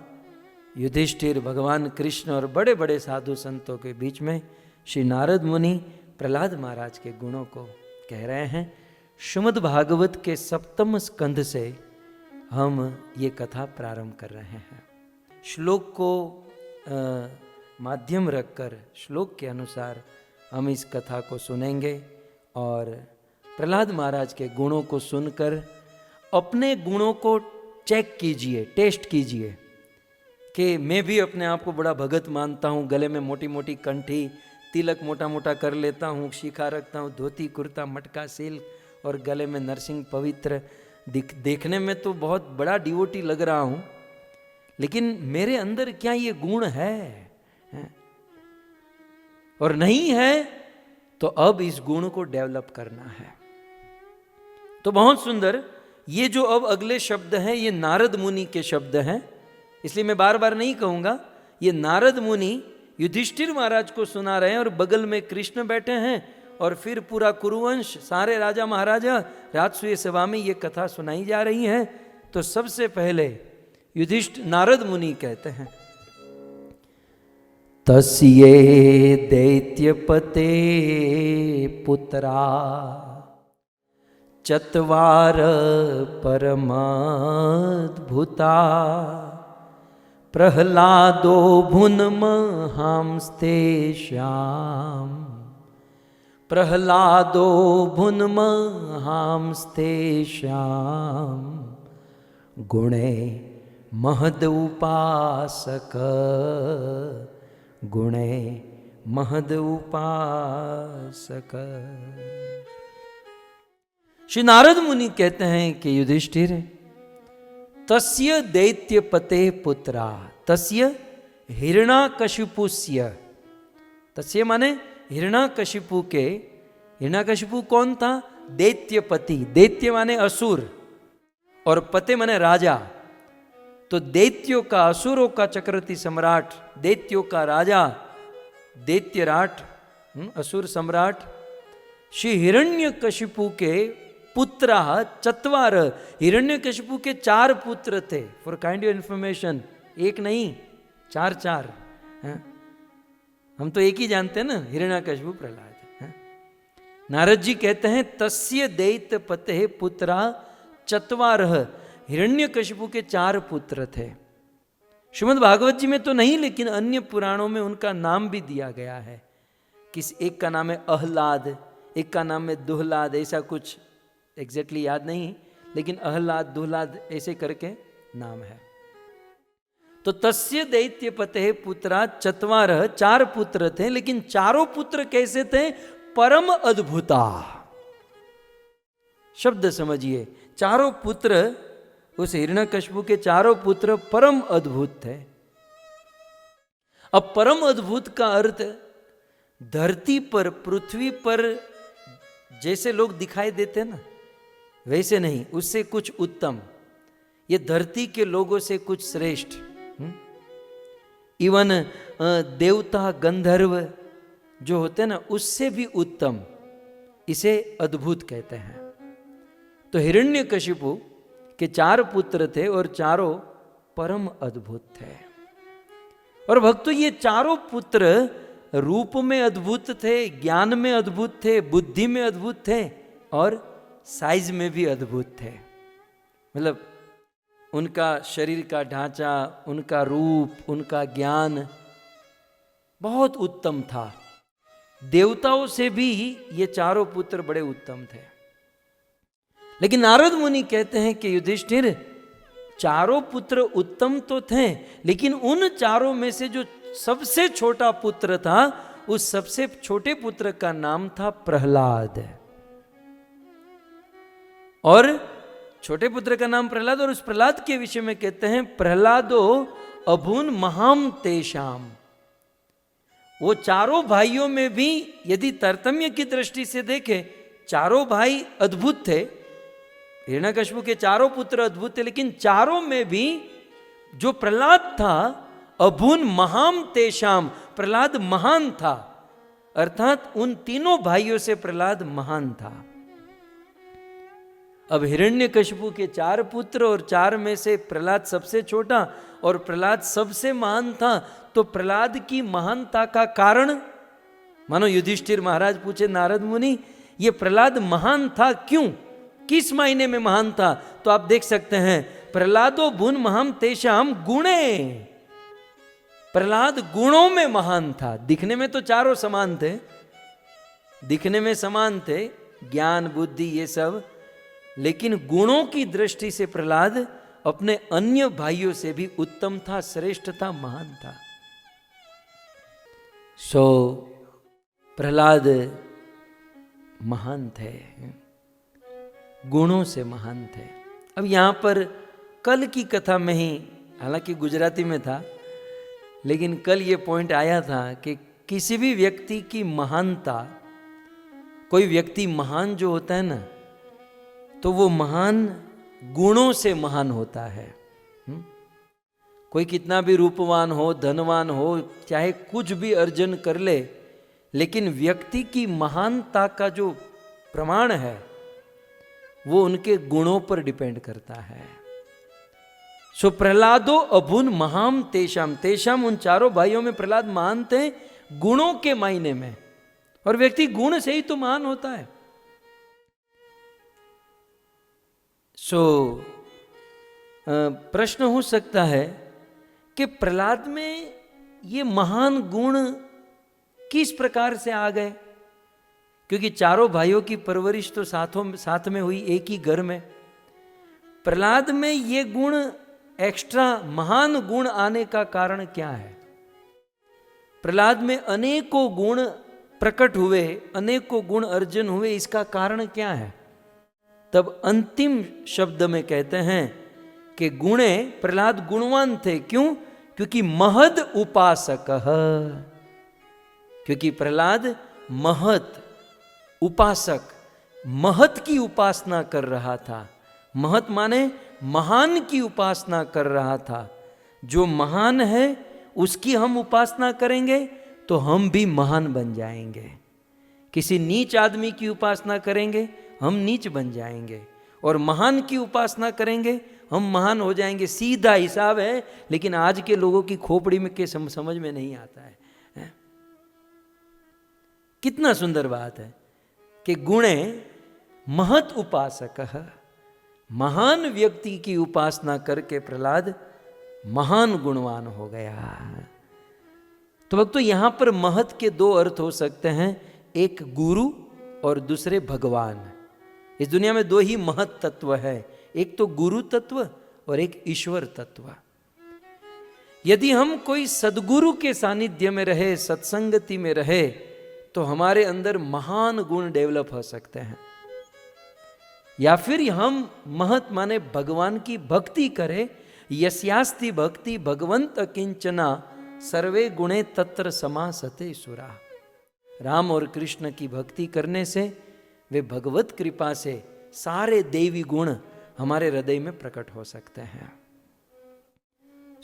युधिष्ठिर, भगवान कृष्ण और बड़े बड़े साधु संतों के बीच में श्री नारद मुनि प्रहलाद महाराज के गुणों को कह रहे हैं। श्रीमद् भागवत के 7वें स्कंध से हम ये कथा प्रारंभ कर रहे हैं। श्लोक को माध्यम रखकर श्लोक के अनुसार हम इस कथा को सुनेंगे और प्रहलाद महाराज के गुणों को सुनकर अपने गुणों को चेक कीजिए, टेस्ट कीजिए कि मैं भी अपने आप को बड़ा भगत मानता हूँ, गले में मोटी मोटी कंठी, तिलक मोटा मोटा कर लेता हूँ, शिखा रखता हूँ, धोती कुर्ता मटका सिल्क और गले में नरसिंह पवित्र, देखने में तो बहुत बड़ा डिवोटी लग रहा हूँ, लेकिन मेरे अंदर क्या ये गुण है? और नहीं है तो अब इस गुण को डेवलप करना है। तो बहुत सुंदर, ये जो अब अगले शब्द हैं ये नारद मुनि के शब्द हैं, इसलिए मैं बार बार नहीं कहूंगा। ये नारद मुनि युधिष्ठिर महाराज को सुना रहे हैं और बगल में कृष्ण बैठे हैं और फिर पूरा कुरुवंश, सारे राजा महाराजा राजसूय सभा में ये कथा सुनाई जा रही है। तो सबसे पहले युधिष्ठिर नारद मुनि कहते हैं, तस्ये दैत्यपते पुत्रा चत्वार परमाद्भुता प्रह्लादो भुन्महांस्तेषाम् प्रह्लादो भुन्महांस्तेषाम् गुणे महदुपासक गुणे महदुपासक। श्री नारद मुनि कहते हैं कि युधिष्ठिर, तस्य दैत्यपते पुत्रा, तस्य हिरण्याकशिपुस्य, तस्य माने हिरण्याकशिपु के, हिरण्याकशिपु कौन था? दैत्यपति, दैत्य माने असुर और पते माने राजा। तो दैत्यों का, असुरों का चक्रवर्ती सम्राट, दैत्यों का राजा, दैत्यराट, असुर सम्राट श्री हिरण्यकशिपु के पुत्र चत्वार, हिरण्यकशिपु के 4 पुत्र थे। फॉर काइंड ऑफ इंफॉर्मेशन, एक नहीं 4। हम तो एक ही जानते हैं ना, हिरण्यकशिपु प्रहलाद। नारद जी कहते हैं तस्य दैत्यपते पुत्रा चत्वार, हिरण्यकशिपु के 4 पुत्र थे। श्रीमद् भागवत जी में तो नहीं, लेकिन अन्य पुराणों में उनका नाम भी दिया गया है। एक का नाम है अहलाद, एक का नाम है दुहलाद, ऐसा कुछ एग्जैक्टली याद नहीं, लेकिन अहलाद दुहलाद ऐसे करके नाम है। तो तस्य दैत्यपते पुत्रा चत्वार, 4 पुत्र थे, लेकिन चारों पुत्र कैसे थे? परम अद्भुता। शब्द समझिए, चारों पुत्र, उस हिरण्यकशिपु के चारों पुत्र परम अद्भुत थे। अब परम अद्भुत का अर्थ धरती पर, पृथ्वी पर जैसे लोग दिखाई देते ना, वैसे नहीं, उससे कुछ उत्तम, ये धरती के लोगों से कुछ श्रेष्ठ, इवन देवता गंधर्व जो होते हैं ना, उससे भी उत्तम, इसे अद्भुत कहते हैं। तो हिरण्यकशिपु के 4 पुत्र थे और चारों परम अद्भुत थे। और भक्तों, ये चारों पुत्र रूप में अद्भुत थे, ज्ञान में अद्भुत थे, बुद्धि में अद्भुत थे और साइज में भी अद्भुत थे। मतलब उनका शरीर का ढांचा, उनका रूप, उनका ज्ञान बहुत उत्तम था। देवताओं से भी ये चारों पुत्र बड़े उत्तम थे। लेकिन नारद मुनि कहते हैं कि युधिष्ठिर, चारों पुत्र उत्तम तो थे, लेकिन उन चारों में से जो सबसे छोटा पुत्र था, उस सबसे छोटे पुत्र का नाम था प्रहलाद। और छोटे पुत्र का नाम प्रहलाद, और उस प्रहलाद के विषय में कहते हैं प्रहलादो अभून महाम तेषाम। वो चारों भाइयों में भी यदि तारतम्य की दृष्टि से देखें, चारों भाई अद्भुत थे, हिरण्यकशिपु के चारों पुत्र अद्भुत थे, लेकिन चारों में भी जो प्रहलाद था, अभून महाम तेषाम, प्रहलाद महान था। अर्थात उन तीनों भाइयों से प्रहलाद महान था। अब हिरण्यकशिपु के 4 पुत्र और 4 में से प्रहलाद सबसे छोटा और प्रहलाद सबसे महान था। तो प्रहलाद की महानता का कारण, मानो युधिष्ठिर महाराज पूछे नारद मुनि, ये प्रहलाद महान था क्यों, किस मायने में महान था? तो आप देख सकते हैं, प्रहलादो भून महाम तेषाम गुणे, प्रहलाद गुणों में महान था। दिखने में तो चारों समान थे, दिखने में समान थे, ज्ञान बुद्धि ये सब, लेकिन गुणों की दृष्टि से प्रहलाद अपने अन्य भाइयों से भी उत्तम था, श्रेष्ठ था, महान था। सो प्रहलाद महान थे, गुणों से महान थे। अब यहां पर कल की कथा में ही, हालांकि गुजराती में था, लेकिन कल ये पॉइंट आया था कि किसी भी व्यक्ति की महानता, कोई व्यक्ति महान जो होता है ना, तो वो महान गुणों से महान होता है। कोई कितना भी रूपवान हो, धनवान हो, चाहे कुछ भी अर्जन कर ले, लेकिन व्यक्ति की महानता का जो प्रमाण है वो उनके गुणों पर डिपेंड करता है। सो प्रहलादो अभुन महाम तेषाम, तेषाम उन चारों भाइयों में प्रहलाद महान थे गुणों के मायने में, और व्यक्ति गुण से ही तो महान होता है। सो प्रश्न हो सकता है कि प्रहलाद में ये महान गुण किस प्रकार से आ गए, क्योंकि चारों भाइयों की परवरिश तो साथ में हुई एक ही घर में। प्रहलाद में ये गुण एक्स्ट्रा महान गुण आने का कारण क्या है? प्रहलाद में अनेकों गुण प्रकट हुए, अनेकों गुण अर्जन हुए, इसका कारण क्या है? तब अंतिम शब्द में कहते हैं कि गुणे प्रहलाद गुणवान थे। क्यों? क्योंकि महद उपासक, क्योंकि प्रहलाद महत उपासक, महत की उपासना कर रहा था। महत माने महान की उपासना कर रहा था। जो महान है उसकी हम उपासना करेंगे तो हम भी महान बन जाएंगे। किसी नीच आदमी की उपासना करेंगे हम नीच बन जाएंगे, और महान की उपासना करेंगे हम महान हो जाएंगे। सीधा हिसाब है, लेकिन आज के लोगों की खोपड़ी में के समझ में नहीं आता है। कितना सुंदर बात है कि गुणे महत उपासक, महान व्यक्ति की उपासना करके प्रहलाद महान गुणवान हो गया। तो भक्तों यहां पर महत के दो अर्थ हो सकते हैं, एक गुरु और दूसरे भगवान। इस दुनिया में दो ही महत तत्व है, एक तो गुरु तत्व और एक ईश्वर तत्व। यदि हम कोई सदगुरु के सानिध्य में रहे, सत्संगति में रहे, तो हमारे अंदर महान गुण डेवलप हो सकते हैं। या फिर हम महत माने भगवान की भक्ति करें, यस्यास्ति भक्ति भगवंत किंचना सर्वे गुणे तत्र समासते सुरा। राम और कृष्ण की भक्ति करने से, वे भगवत कृपा से सारे देवी गुण हमारे हृदय में प्रकट हो सकते हैं।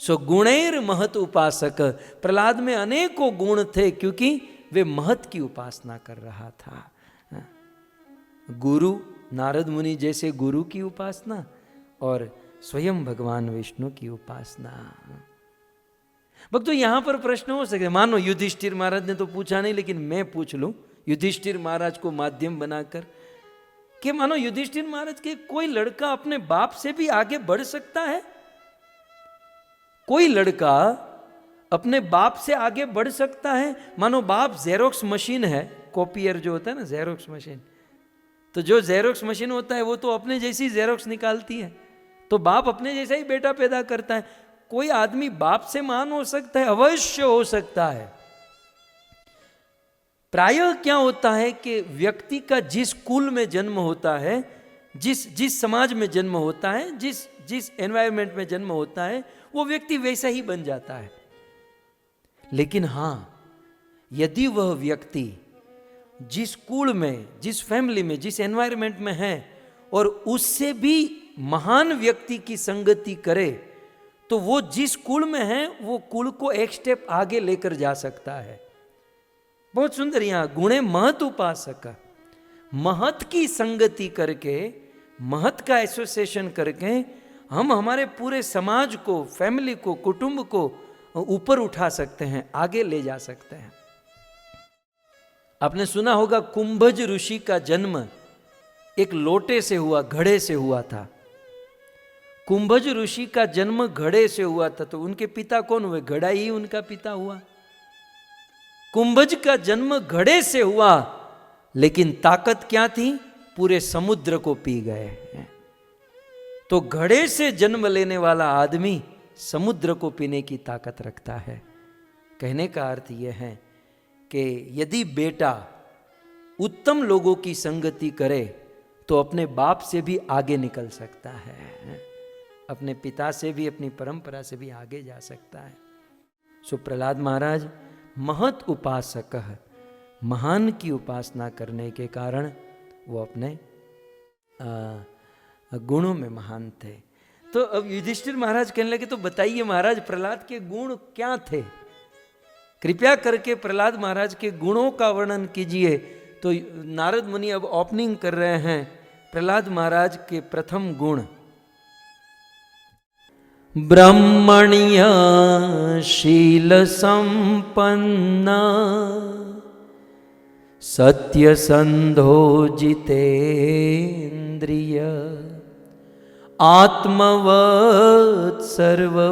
सो गुणेर महत उपासक, प्रहलाद में अनेकों गुण थे क्योंकि वे महत की उपासना कर रहा था। गुरु नारद मुनि जैसे गुरु की उपासना और स्वयं भगवान विष्णु की उपासना। भक्तों यहां पर प्रश्न हो सके, मानो युधिष्ठिर महाराज ने तो पूछा नहीं, लेकिन मैं पूछ लूं युधिष्ठिर महाराज को माध्यम बनाकर, कि मानो युधिष्ठिर महाराज के कोई लड़का अपने बाप से भी आगे बढ़ सकता है? कोई लड़का अपने बाप से आगे बढ़ सकता है? मानो बाप जेरोक्स मशीन है, कॉपियर जो होता है ना, जेरोक्स मशीन, तो जो जेरोक्स मशीन होता है वो तो अपने जैसी जेरोक्स निकालती है, तो बाप अपने जैसा ही बेटा पैदा करता है। कोई आदमी बाप से महान हो सकता है? अवश्य हो सकता है। प्रायः क्या होता है कि व्यक्ति का जिस कुल में जन्म होता है, जिस समाज में जन्म होता है, जिस एनवायरनमेंट में जन्म होता है, वो व्यक्ति वैसा ही बन जाता है। लेकिन हां, यदि वह व्यक्ति जिस कुल में, जिस फैमिली में, जिस एनवायरनमेंट में है और उससे भी महान व्यक्ति की संगति करे, तो वो जिस कुल में है वो कुल को एक स्टेप आगे लेकर जा सकता है। बहुत सुंदर यहां गुणे महत उपासक, महत की संगति करके, महत का एसोसिएशन करके हम हमारे पूरे समाज को, फैमिली को, कुटुंब को ऊपर उठा सकते हैं, आगे ले जा सकते हैं। आपने सुना होगा कुंभज ऋषि का जन्म एक लोटे से हुआ, घड़े से हुआ था। कुंभज ऋषि का जन्म घड़े से हुआ था, तो उनके पिता कौन हुए? घड़ा ही उनका पिता हुआ। कुंभज का जन्म घड़े से हुआ, लेकिन ताकत क्या थी? पूरे समुद्र को पी गए। तो घड़े से जन्म लेने वाला आदमी समुद्र को पीने की ताकत रखता है। कहने का अर्थ यह है कि यदि बेटा उत्तम लोगों की संगति करे तो अपने बाप से भी आगे निकल सकता है, अपने पिता से भी, अपनी परंपरा से भी आगे जा सकता है। सो प्रहलाद महाराज महत उपासक, महान की उपासना करने के कारण वो अपने गुणों में महान थे। तो अब युधिष्ठिर महाराज कहने लगे, तो बताइए महाराज प्रहलाद के गुण क्या थे? कृपया करके प्रहलाद महाराज के गुणों का वर्णन कीजिए। तो नारद मुनि अब ओपनिंग कर रहे हैं प्रहलाद महाराज के प्रथम गुण। ब्रह्मण्य शील संपन्न सत्यसंधो जितेन्द्रिय आत्मवत् सर्वभूतानां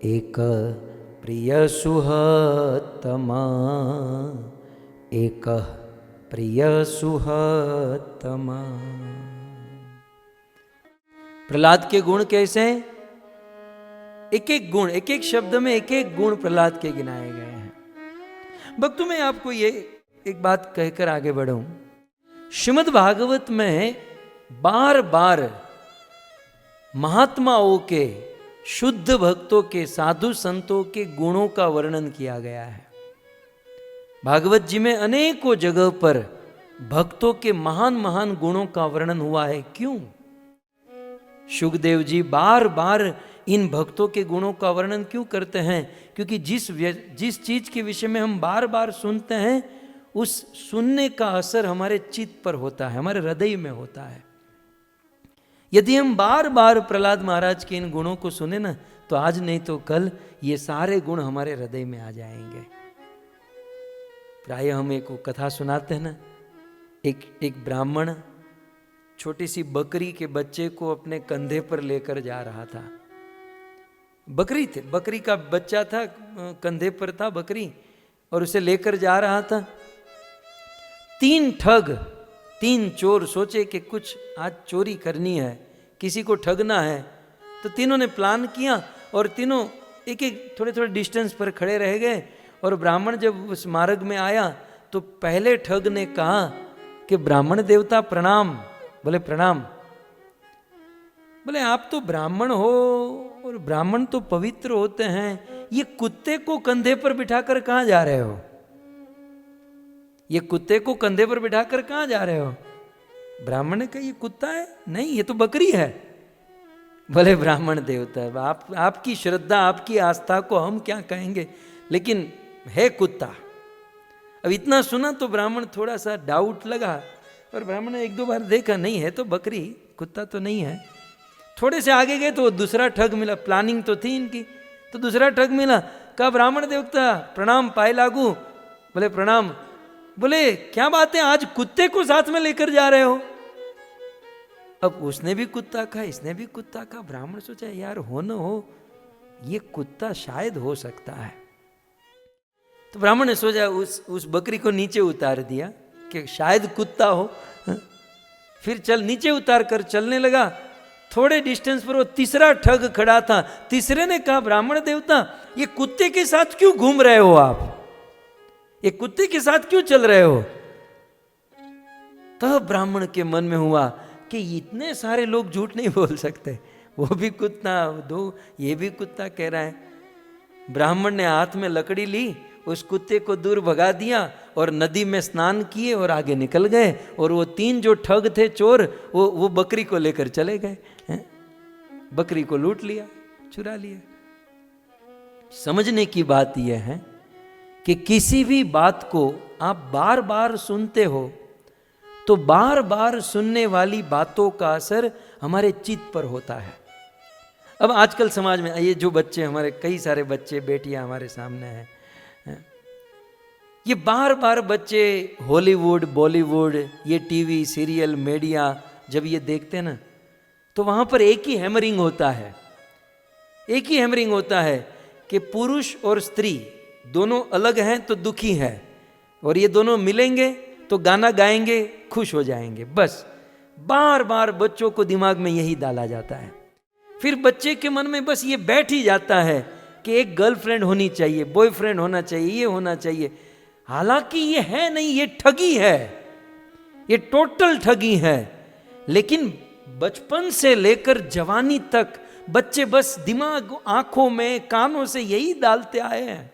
एक प्रिय सुहतम एक प्रिय सुहतम। प्रहलाद के गुण कैसे हैं? एक एक गुण, एक एक शब्द में एक एक गुण प्रहलाद के गिनाए गए हैं। भक्तों, मैं आपको ये एक बात कहकर आगे बढ़ूं। श्रीमद् भागवत में बार बार महात्माओं के, शुद्ध भक्तों के, साधु संतों के गुणों का वर्णन किया गया है। भागवत जी में अनेकों जगह पर भक्तों के महान महान गुणों का वर्णन हुआ है। क्यों? शुकदेव जी बार बार इन भक्तों के गुणों का वर्णन क्यों करते हैं? क्योंकि जिस चीज के विषय में हम बार बार सुनते हैं, उस सुनने का असर हमारे चित्त पर होता है, हमारे हृदय में होता है। यदि हम बार बार प्रहलाद महाराज के इन गुणों को सुने ना, तो आज नहीं तो कल ये सारे गुण हमारे हृदय में आ जाएंगे। प्राय हम एक कथा सुनाते हैं ना, एक ब्राह्मण छोटी सी बकरी के बच्चे को अपने कंधे पर लेकर जा रहा था। बकरी का बच्चा था, कंधे पर था बकरी, और उसे लेकर जा रहा था। 3 ठग, 3 चोर सोचे कि कुछ आज चोरी करनी है, किसी को ठगना है। तो तीनों ने प्लान किया और तीनों एक एक थोड़े थोड़े डिस्टेंस पर खड़े रह गए। और ब्राह्मण जब उस मार्ग में आया तो पहले ठग ने कहा कि ब्राह्मण देवता प्रणाम। बोले प्रणाम। बोले आप तो ब्राह्मण हो और ब्राह्मण तो पवित्र होते हैं, ये कुत्ते को कंधे पर बिठाकर कहाँ जा रहे हो? ये कुत्ते को कंधे पर बिठाकर कहाँ जा रहे हो? ब्राह्मण ने कहा ये कुत्ता है? नहीं, ये तो बकरी है। बोले ब्राह्मण देवता, आपकी श्रद्धा, आपकी आस्था को हम क्या कहेंगे, लेकिन है कुत्ता। अब इतना सुना तो ब्राह्मण थोड़ा सा डाउट लगा, और ब्राह्मण ने 1-2 बार देखा, नहीं है तो बकरी, कुत्ता तो नहीं है। थोड़े से आगे गए तो दूसरा ठग मिला, प्लानिंग तो थी इनकी, तो दूसरा ठग मिला। कहा ब्राह्मण देवता प्रणाम, पाए लागू। बोले प्रणाम। बोले क्या बात है, आज कुत्ते को साथ में लेकर जा रहे हो? अब उसने भी कुत्ता कहा, इसने भी कुत्ता कहा। ब्राह्मण सोचा यार हो न हो ये कुत्ता शायद हो सकता है। तो ब्राह्मण ने सोचा उस बकरी को नीचे उतार दिया कि शायद कुत्ता हो। फिर नीचे उतार कर चलने लगा। थोड़े डिस्टेंस पर वो तीसरा ठग खड़ा था। तीसरे ने कहा ब्राह्मण देवता ये कुत्ते के साथ क्यों घूम रहे हो आप? ये कुत्ते के साथ क्यों चल रहे हो? तब ब्राह्मण के मन में हुआ कि इतने सारे लोग झूठ नहीं बोल सकते, वो भी कुत्ता, ये भी कुत्ता कह रहा है। ब्राह्मण ने हाथ में लकड़ी ली, उस कुत्ते को दूर भगा दिया और नदी में स्नान किए और आगे निकल गए। और वो 3 जो ठग थे चोर, वो बकरी को लेकर चले गए। बकरी को लूट लिया, चुरा लिया। समझने की बात यह है कि किसी भी बात को आप बार बार सुनते हो तो बार बार सुनने वाली बातों का असर हमारे चित्त पर होता है। अब आजकल समाज में ये जो बच्चे, हमारे कई सारे बच्चे, बेटियां हमारे सामने हैं, ये बार बार बच्चे हॉलीवुड, बॉलीवुड, ये टीवी सीरियल, मीडिया जब ये देखते हैं ना, तो वहाँ पर एक ही हैमरिंग होता है, एक ही हैमरिंग होता है कि पुरुष और स्त्री दोनों अलग हैं तो दुखी हैं, और ये दोनों मिलेंगे तो गाना गाएंगे, खुश हो जाएंगे। बस बार बार बच्चों को दिमाग में यही डाला जाता है। फिर बच्चे के मन में बस ये बैठ ही जाता है कि एक गर्लफ्रेंड होनी चाहिए, बॉयफ्रेंड होना चाहिए, ये होना चाहिए। हालांकि ये है नहीं, ये ठगी है, ये टोटल ठगी है। लेकिन बचपन से लेकर जवानी तक बच्चे बस दिमाग, आंखों में, कानों से यही डालते आए हैं।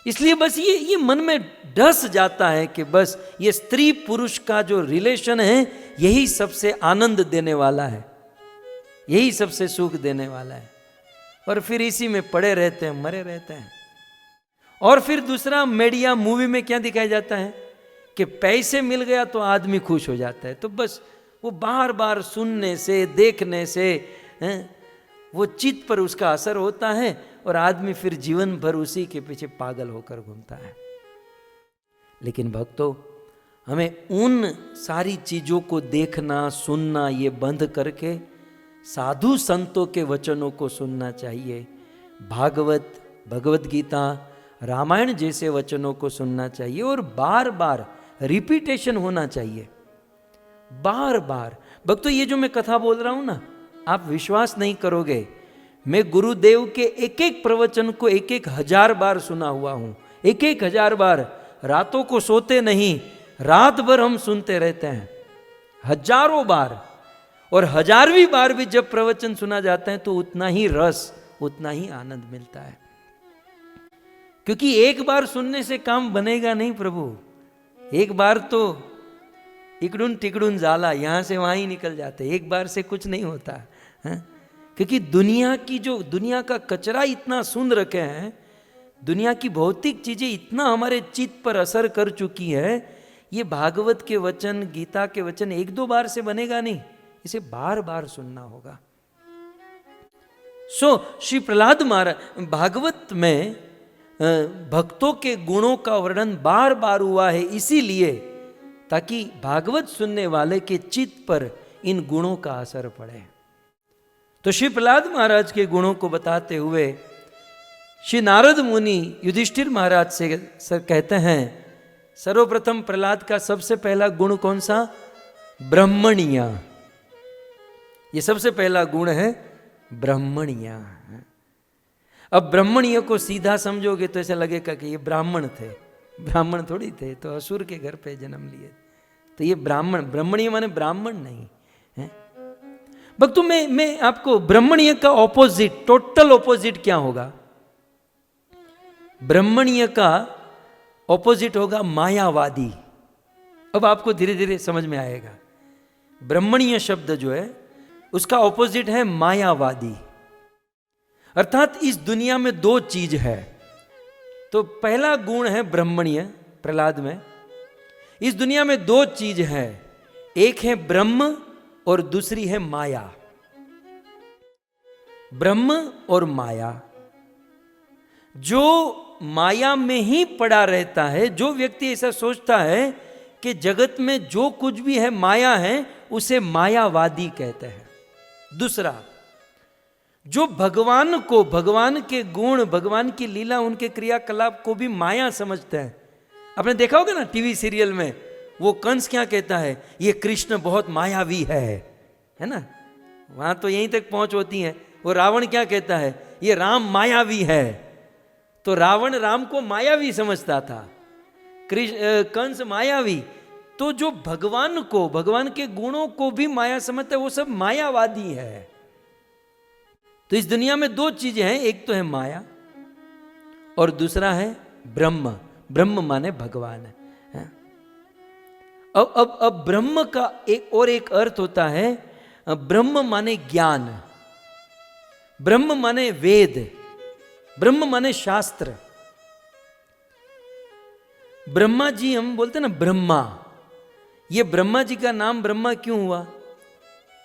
इसलिए बस ये मन में ढस जाता है कि बस ये स्त्री पुरुष का जो रिलेशन है यही सबसे आनंद देने वाला है, यही सबसे सुख देने वाला है। और फिर इसी में पड़े रहते हैं, मरे रहते हैं। और फिर दूसरा मीडिया, मूवी में क्या दिखाया जाता है कि पैसे मिल गया तो आदमी खुश हो जाता है, तो बस वो बार बार सुनने से देखने से वो चित्त पर उसका असर होता है और आदमी फिर जीवन भर उसी के पीछे पागल होकर घूमता है। लेकिन भक्तों, हमें उन सारी चीजों को देखना सुनना ये बंद करके साधु संतों के वचनों को सुनना चाहिए। भागवत, भगवत गीता, रामायण जैसे वचनों को सुनना चाहिए और बार बार रिपीटेशन होना चाहिए, बार बार। भक्तों, ये जो मैं कथा बोल रहा हूं ना, आप विश्वास नहीं करोगे, मैं गुरुदेव के एक एक प्रवचन को 1,000 बार सुना हुआ हूं, 1,000 बार। रातों को सोते नहीं, रात भर हम सुनते रहते हैं, हजारों बार। और 1000वीं बार भी जब प्रवचन सुना जाता है तो उतना ही रस, उतना ही आनंद मिलता है। क्योंकि एक बार सुनने से काम बनेगा नहीं प्रभु, एक बार तो इकड़ून टिकड़ून जाला, यहां से वहां ही निकल जाते, एक बार से कुछ नहीं होता है। क्योंकि दुनिया का कचरा इतना सुन रखे हैं, दुनिया की भौतिक चीजें इतना हमारे चित्त पर असर कर चुकी है, ये भागवत के वचन, गीता के वचन 1-2 बार से बनेगा नहीं, इसे बार बार सुनना होगा। श्री प्रहलाद महाराज, भागवत में भक्तों के गुणों का वर्णन बार बार हुआ है, इसीलिए ताकि भागवत सुनने वाले के चित्त पर इन गुणों का असर पड़े। तो श्री प्रहलाद महाराज के गुणों को बताते हुए श्री नारद मुनि युधिष्ठिर महाराज से कहते हैं, सर्वप्रथम प्रहलाद का सबसे पहला गुण कौन सा? ब्रह्मणीय। ये सबसे पहला गुण है ब्रह्मणीय। अब ब्रह्मणीय को सीधा समझोगे तो ऐसा लगेगा कि ये ब्राह्मण थे, ब्राह्मण थोड़ी थे, तो असुर के घर पे जन्म लिए, तो ये ब्राह्मण, ब्रह्मणीय माने ब्राह्मण नहीं है। भक्तों, मैं आपको ब्रह्मणीय का ऑपोजिट, टोटल ऑपोजिट क्या होगा? ब्रह्मणीय का ऑपोजिट होगा मायावादी। अब आपको धीरे धीरे समझ में आएगा। ब्रह्मणीय शब्द जो है उसका ऑपोजिट है मायावादी। अर्थात इस दुनिया में 2 चीज है। तो पहला गुण है ब्रह्मणीय प्रहलाद में, इस दुनिया में 2 चीज है, एक है ब्रह्म और दूसरी है माया। ब्रह्म और माया। जो माया में ही पड़ा रहता है, जो व्यक्ति ऐसा सोचता है कि जगत में जो कुछ भी है माया है, उसे मायावादी कहते हैं। दूसरा, जो भगवान को, भगवान के गुण, भगवान की लीला, उनके क्रियाकलाप को भी माया समझते हैं। आपने देखा होगा ना टीवी सीरियल में, वो कंस क्या कहता है? ये कृष्ण बहुत मायावी है ना, वहां तो यहीं तक पहुंच होती है। वो रावण क्या कहता है? ये राम मायावी है। तो रावण राम को मायावी समझता था, कंस मायावी। तो जो भगवान को, भगवान के गुणों को भी माया समझता है, वो सब मायावादी है। तो इस दुनिया में 2 चीजें हैं, एक तो है माया और दूसरा है ब्रह्म। ब्रह्म माने भगवान है। अब ब्रह्म का एक अर्थ होता है, ब्रह्म माने ज्ञान, ब्रह्म माने वेद, ब्रह्म माने शास्त्र। ब्रह्मा जी, हम बोलते हैं ना ब्रह्मा, ये ब्रह्मा जी का नाम ब्रह्मा क्यों हुआ?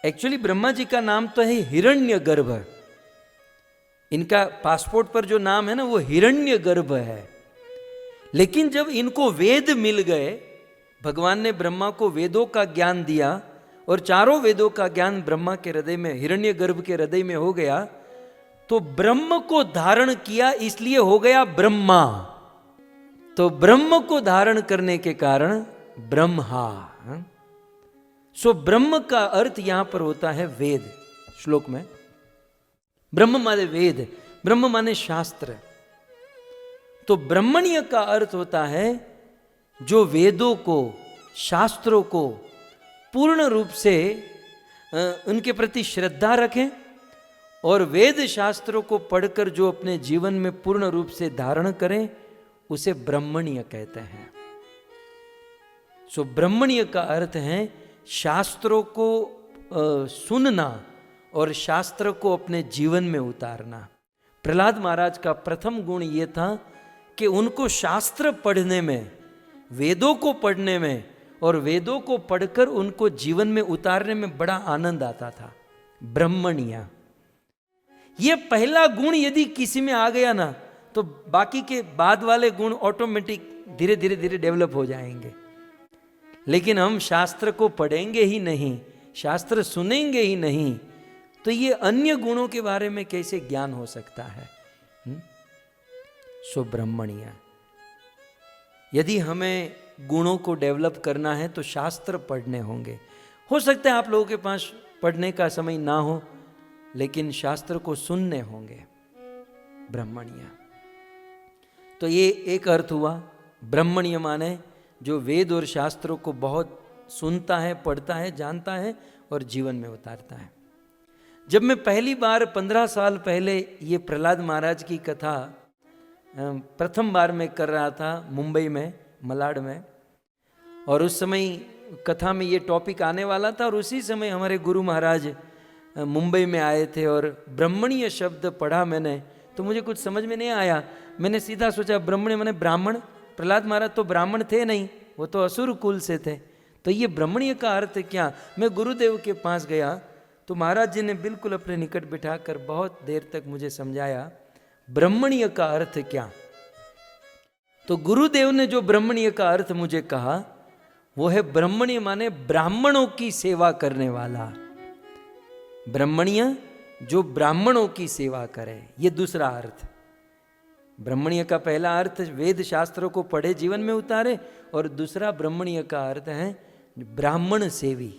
एक्चुअली ब्रह्मा जी का नाम तो है हिरण्यगर्भ। इनका पासपोर्ट पर जो नाम है ना, वो हिरण्यगर्भ है। लेकिन जब इनको वेद मिल गए, भगवान ने ब्रह्मा को वेदों का ज्ञान दिया और चारों वेदों का ज्ञान ब्रह्मा के हृदय में, हिरण्यगर्भ के हृदय में हो गया, तो ब्रह्म को धारण किया, इसलिए हो गया ब्रह्मा। तो ब्रह्म को धारण करने के कारण ब्रह्मा। सो ब्रह्म का अर्थ यहां पर होता है वेद। श्लोक में ब्रह्म माने वेद, ब्रह्म माने शास्त्र। तो ब्रह्मण्य का अर्थ होता है जो वेदों को, शास्त्रों को पूर्ण रूप से उनके प्रति श्रद्धा रखें और वेद शास्त्रों को पढ़कर जो अपने जीवन में पूर्ण रूप से धारण करें, उसे ब्रह्मण्य कहते हैं। सो ब्रह्मण्य का अर्थ है शास्त्रों को सुनना और शास्त्र को अपने जीवन में उतारना। प्रहलाद महाराज का प्रथम गुण ये था कि उनको शास्त्र पढ़ने में, वेदों को पढ़ने में और वेदों को पढ़कर उनको जीवन में उतारने में बड़ा आनंद आता था। ब्रह्मण्य, ये पहला गुण यदि किसी में आ गया ना तो बाकी के बाद वाले गुण ऑटोमेटिक धीरे धीरे धीरे डेवलप हो जाएंगे। लेकिन हम शास्त्र को पढ़ेंगे ही नहीं, शास्त्र सुनेंगे ही नहीं, तो ये अन्य गुणों के बारे में कैसे ज्ञान हो सकता है? सो ब्रह्मण्य, यदि हमें गुणों को डेवलप करना है तो शास्त्र पढ़ने होंगे। हो सकता है आप लोगों के पास पढ़ने का समय ना हो, लेकिन शास्त्र को सुनने होंगे। ब्रह्मण्य, तो ये एक अर्थ हुआ। ब्रह्मण्य माने जो वेद और शास्त्रों को बहुत सुनता है, पढ़ता है, जानता है और जीवन में उतारता है। जब मैं पहली बार 15 साल पहले ये प्रहलाद महाराज की कथा प्रथम बार मैं कर रहा था मुंबई में, मलाड में, और उस समय कथा में ये टॉपिक आने वाला था और उसी समय हमारे गुरु महाराज मुंबई में आए थे और ब्रह्मण्य शब्द पढ़ा मैंने, तो मुझे कुछ समझ में नहीं आया। मैंने सीधा सोचा ब्रह्मण्य माने ब्राह्मण, प्रहलाद महाराज तो ब्राह्मण थे नहीं, वो तो असुर कुल से थे, तो ये ब्रह्मण्य का अर्थ क्या? मैं गुरुदेव के पास गया तो महाराज जी ने बिल्कुल अपने निकट बिठाकर बहुत देर तक मुझे समझाया ब्रह्मण्य का अर्थ क्या। तो गुरुदेव ने जो ब्रह्मण्य का अर्थ मुझे कहा वो है ब्रह्मण्य माने ब्राह्मणों की सेवा करने वाला। ब्रह्मण्य जो ब्राह्मणों की सेवा करे, ये दूसरा अर्थ। ब्रह्मण्य का पहला अर्थ वेद शास्त्रों को पढ़े जीवन में उतारे, और दूसरा ब्रह्मण्य का अर्थ है ब्राह्मण सेवी।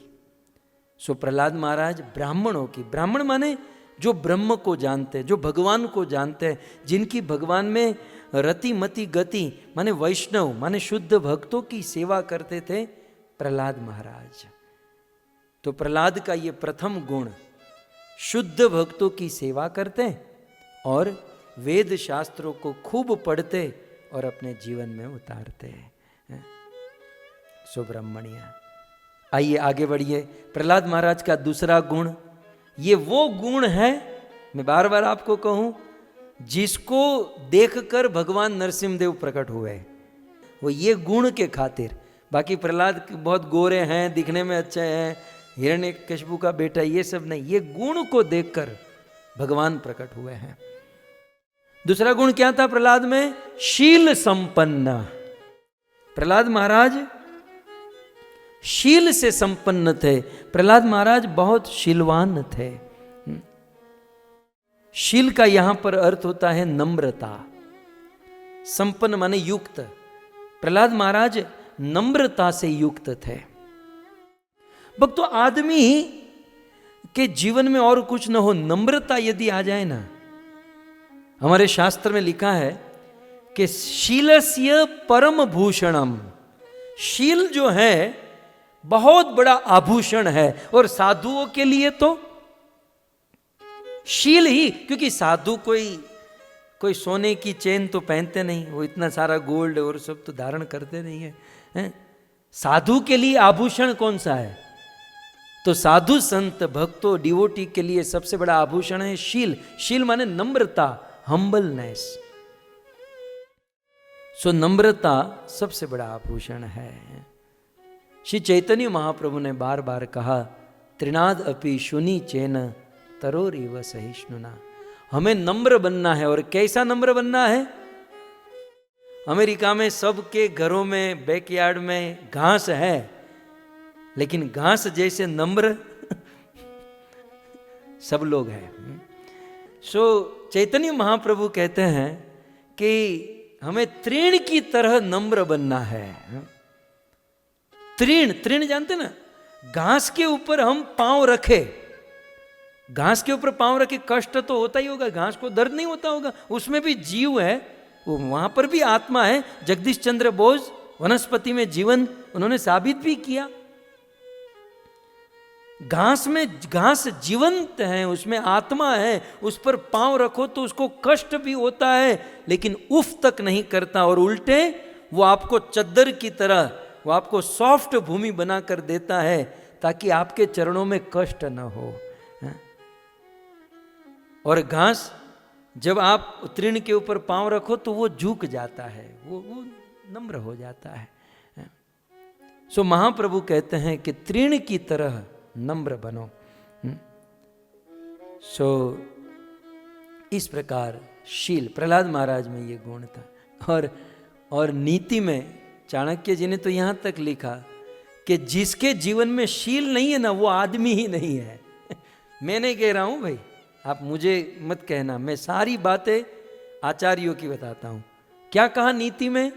सो प्रहलाद महाराज ब्राह्मणों की, ब्राह्मण माने जो ब्रह्म को जानते, जो भगवान को जानते हैं, जिनकी भगवान में रति मति गति माने वैष्णव माने शुद्ध भक्तों की सेवा करते थे प्रहलाद महाराज। तो प्रहलाद का ये प्रथम गुण, शुद्ध भक्तों की सेवा करते और वेद शास्त्रों को खूब पढ़ते और अपने जीवन में उतारते हैं। सुब्रह्मण्य, आइए आगे बढ़िए। प्रहलाद महाराज का दूसरा गुण, ये वो गुण है, मैं बार बार आपको कहूं, जिसको देखकर भगवान नरसिंहदेव प्रकट हुए, वो ये गुण के खातिर। बाकी प्रहलाद बहुत गोरे हैं, दिखने में अच्छे हैं, हिरण्यकशिपु का बेटा, ये सब नहीं, ये गुण को देखकर भगवान प्रकट हुए हैं। दूसरा गुण क्या था प्रहलाद में? शील संपन्न। प्रहलाद महाराज शील से संपन्न थे। प्रहलाद महाराज बहुत शीलवान थे। शील का यहां पर अर्थ होता है नम्रता। संपन्न माने युक्त। प्रहलाद महाराज नम्रता से युक्त थे। भक्तों, आदमी के जीवन में और कुछ न हो, नम्रता यदि आ जाए ना, हमारे शास्त्र में लिखा है कि शीलस्य परम भूषणम, शील जो है बहुत बड़ा आभूषण है। और साधुओं के लिए तो शील ही, क्योंकि साधु कोई सोने की चेन तो पहनते नहीं, वो इतना सारा गोल्ड और सब तो धारण करते नहीं है, साधु के लिए आभूषण कौन सा है? तो साधु संत भक्तों डिवोटी के लिए सबसे बड़ा आभूषण है शील। शील माने नम्रता, हम्बलनेस। सो नम्रता सबसे बड़ा आभूषण है। श्री चैतन्य महाप्रभु ने बार बार कहा, त्रिनाद अपि शुनि चेन तरोरिव सहिष्णुना। हमें नम्र बनना है। और कैसा नम्र बनना है? अमेरिका में सबके घरों में बैकयार्ड में घास है, लेकिन घास जैसे नम्र सब लोग हैं। सो चैतन्य महाप्रभु कहते हैं कि हमें तृण की तरह नम्र बनना है। तृण जानते ना, घास के ऊपर हम पांव रखे, घास के ऊपर पांव रखे, कष्ट तो होता ही होगा, घास को दर्द नहीं होता होगा, उसमें भी जीव है, वो वहां पर भी आत्मा है। जगदीश चंद्र बोस वनस्पति में जीवन उन्होंने साबित भी किया। घास में, घास जीवंत है, उसमें आत्मा है, उस पर पांव रखो तो उसको कष्ट भी होता है, लेकिन उफ तक नहीं करता, और उल्टे वो आपको चद्दर की तरह, वो आपको सॉफ्ट भूमि बनाकर देता है ताकि आपके चरणों में कष्ट न हो। और घास जब आप तृण के ऊपर पांव रखो तो वो झुक जाता है, वो नम्र हो जाता है। सो महाप्रभु कहते हैं कि तृण की तरह नम्र बनो। सो इस प्रकार शील, प्रहलाद महाराज में ये गुण था। और नीति में चाणक्य जी ने तो यहां तक लिखा कि जिसके जीवन में शील नहीं है ना, वो आदमी ही नहीं है। मैं नहीं कह रहा हूं भाई, आप मुझे मत कहना, मैं सारी बातें आचार्यों की बताता हूं। क्या कहा नीति में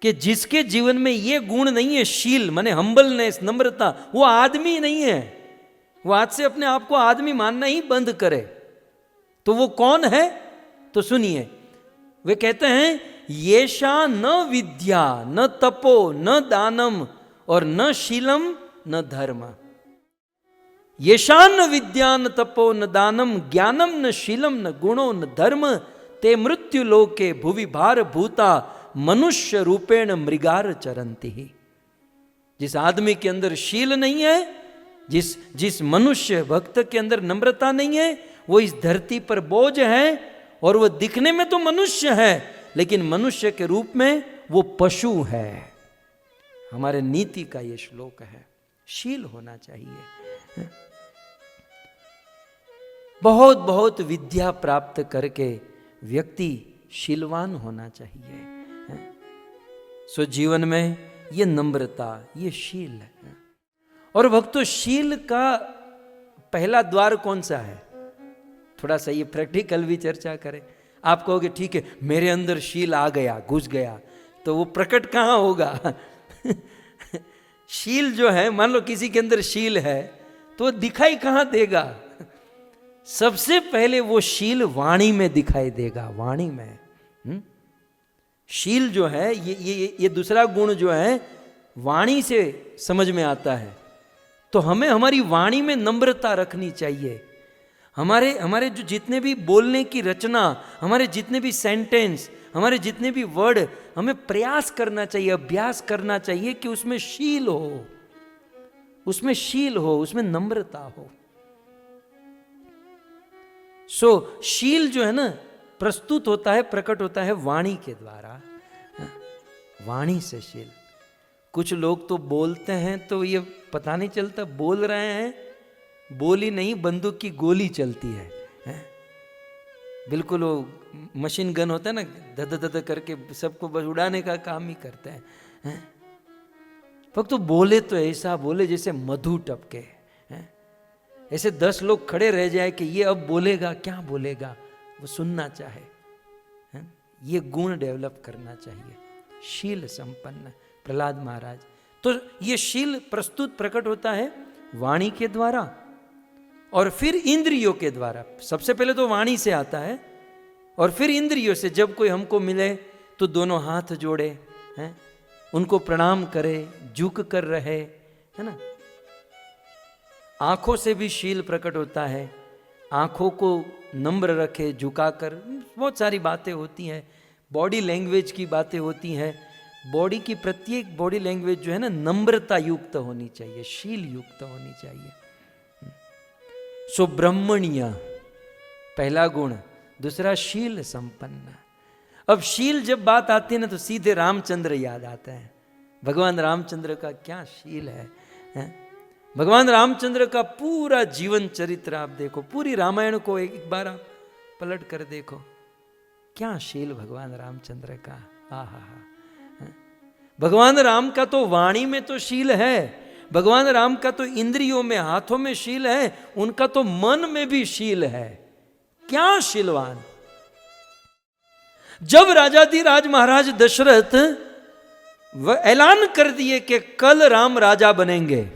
कि जिसके जीवन में ये गुण नहीं है, शील माने हम्बलनेस, नम्रता, वो आदमी नहीं है। वो आज से अपने आप को आदमी मानना ही बंद करे। तो वो कौन है? तो सुनिए, वे कहते हैं येषा न विद्या न तपो न दानम और न शीलम न धर्म। येषा न विद्या न तपो न दानम ज्ञानम न शीलम न गुणो न धर्म ते मृत्यु लोके भुवि भार भूता मनुष्य रूपेण मृगार चरंती ही। जिस आदमी के अंदर शील नहीं है, जिस मनुष्य भक्त के अंदर नम्रता नहीं है, वो इस धरती पर बोझ है। और वो दिखने में तो मनुष्य है, लेकिन मनुष्य के रूप में वो पशु है। हमारे नीति का ये श्लोक है। शील होना चाहिए। बहुत बहुत विद्या प्राप्त करके व्यक्ति शीलवान होना चाहिए। सो जीवन में ये नम्रता, ये शील है। और भक्तों, शील का पहला द्वार कौन सा है? थोड़ा सा ये प्रैक्टिकल भी चर्चा करें। आप कहोगे ठीक है, मेरे अंदर शील आ गया, घुस गया, तो वो प्रकट कहाँ होगा? शील जो है, मान लो किसी के अंदर शील है, तो दिखाई कहाँ देगा? सबसे पहले वो शील वाणी में दिखाई देगा। वाणी में शील जो है, ये दूसरा गुण जो है वाणी से समझ में आता है। तो हमें हमारी वाणी में नम्रता रखनी चाहिए। हमारे जो जितने भी बोलने की रचना, हमारे जितने भी सेंटेंस, हमारे जितने भी वर्ड, हमें प्रयास करना चाहिए, अभ्यास करना चाहिए कि उसमें शील हो, उसमें शील हो, उसमें नम्रता हो। सो शील जो है ना, प्रस्तुत होता है, प्रकट होता है वाणी के द्वारा। वाणी से शील। कुछ लोग तो बोलते हैं तो ये पता नहीं चलता बोल रहे हैं, बोली नहीं, बंदूक की गोली चलती है। बिल्कुल वो मशीन गन होता है ना, धद धद करके सबको बस उड़ाने का काम ही करते हैं। फक्त तो बोले तो ऐसा बोले जैसे मधु टपके। ऐसे 10 लोग खड़े रह जाए कि ये अब बोलेगा, क्या बोलेगा, वो सुनना चाहे। ये गुण डेवलप करना चाहिए। शील संपन्न प्रहलाद महाराज। तो ये शील प्रस्तुत प्रकट होता है वाणी के द्वारा और फिर इंद्रियों के द्वारा। सबसे पहले तो वाणी से आता है और फिर इंद्रियों से। जब कोई हमको मिले तो दोनों हाथ जोड़े, हैं, उनको प्रणाम करे, झुक कर रहे, है ना। आंखों से भी शील प्रकट होता है। आंखों को नम्र रखे, झुकाकर। बहुत सारी बातें होती हैं, बॉडी लैंग्वेज की बातें होती हैं। बॉडी की प्रत्येक बॉडी लैंग्वेज जो है ना, नम्रता युक्त होनी चाहिए, शील युक्त होनी चाहिए। सो ब्रह्मण्य पहला गुण, दूसरा शील संपन्न। अब शील जब बात आती है ना, तो सीधे रामचंद्र याद आते हैं। भगवान रामचंद्र का क्या शील है? भगवान रामचंद्र का पूरा जीवन चरित्र आप देखो, पूरी रामायण को एक बार आप पलट कर देखो, क्या शील भगवान रामचंद्र का। आहा, भगवान राम का तो वाणी में तो शील है, भगवान राम का तो इंद्रियों में, हाथों में शील है, उनका तो मन में भी शील है। क्या शीलवान। जब राजाधिराज महाराज दशरथ वह ऐलान कर दिए कि कल राम राजा बनेंगे,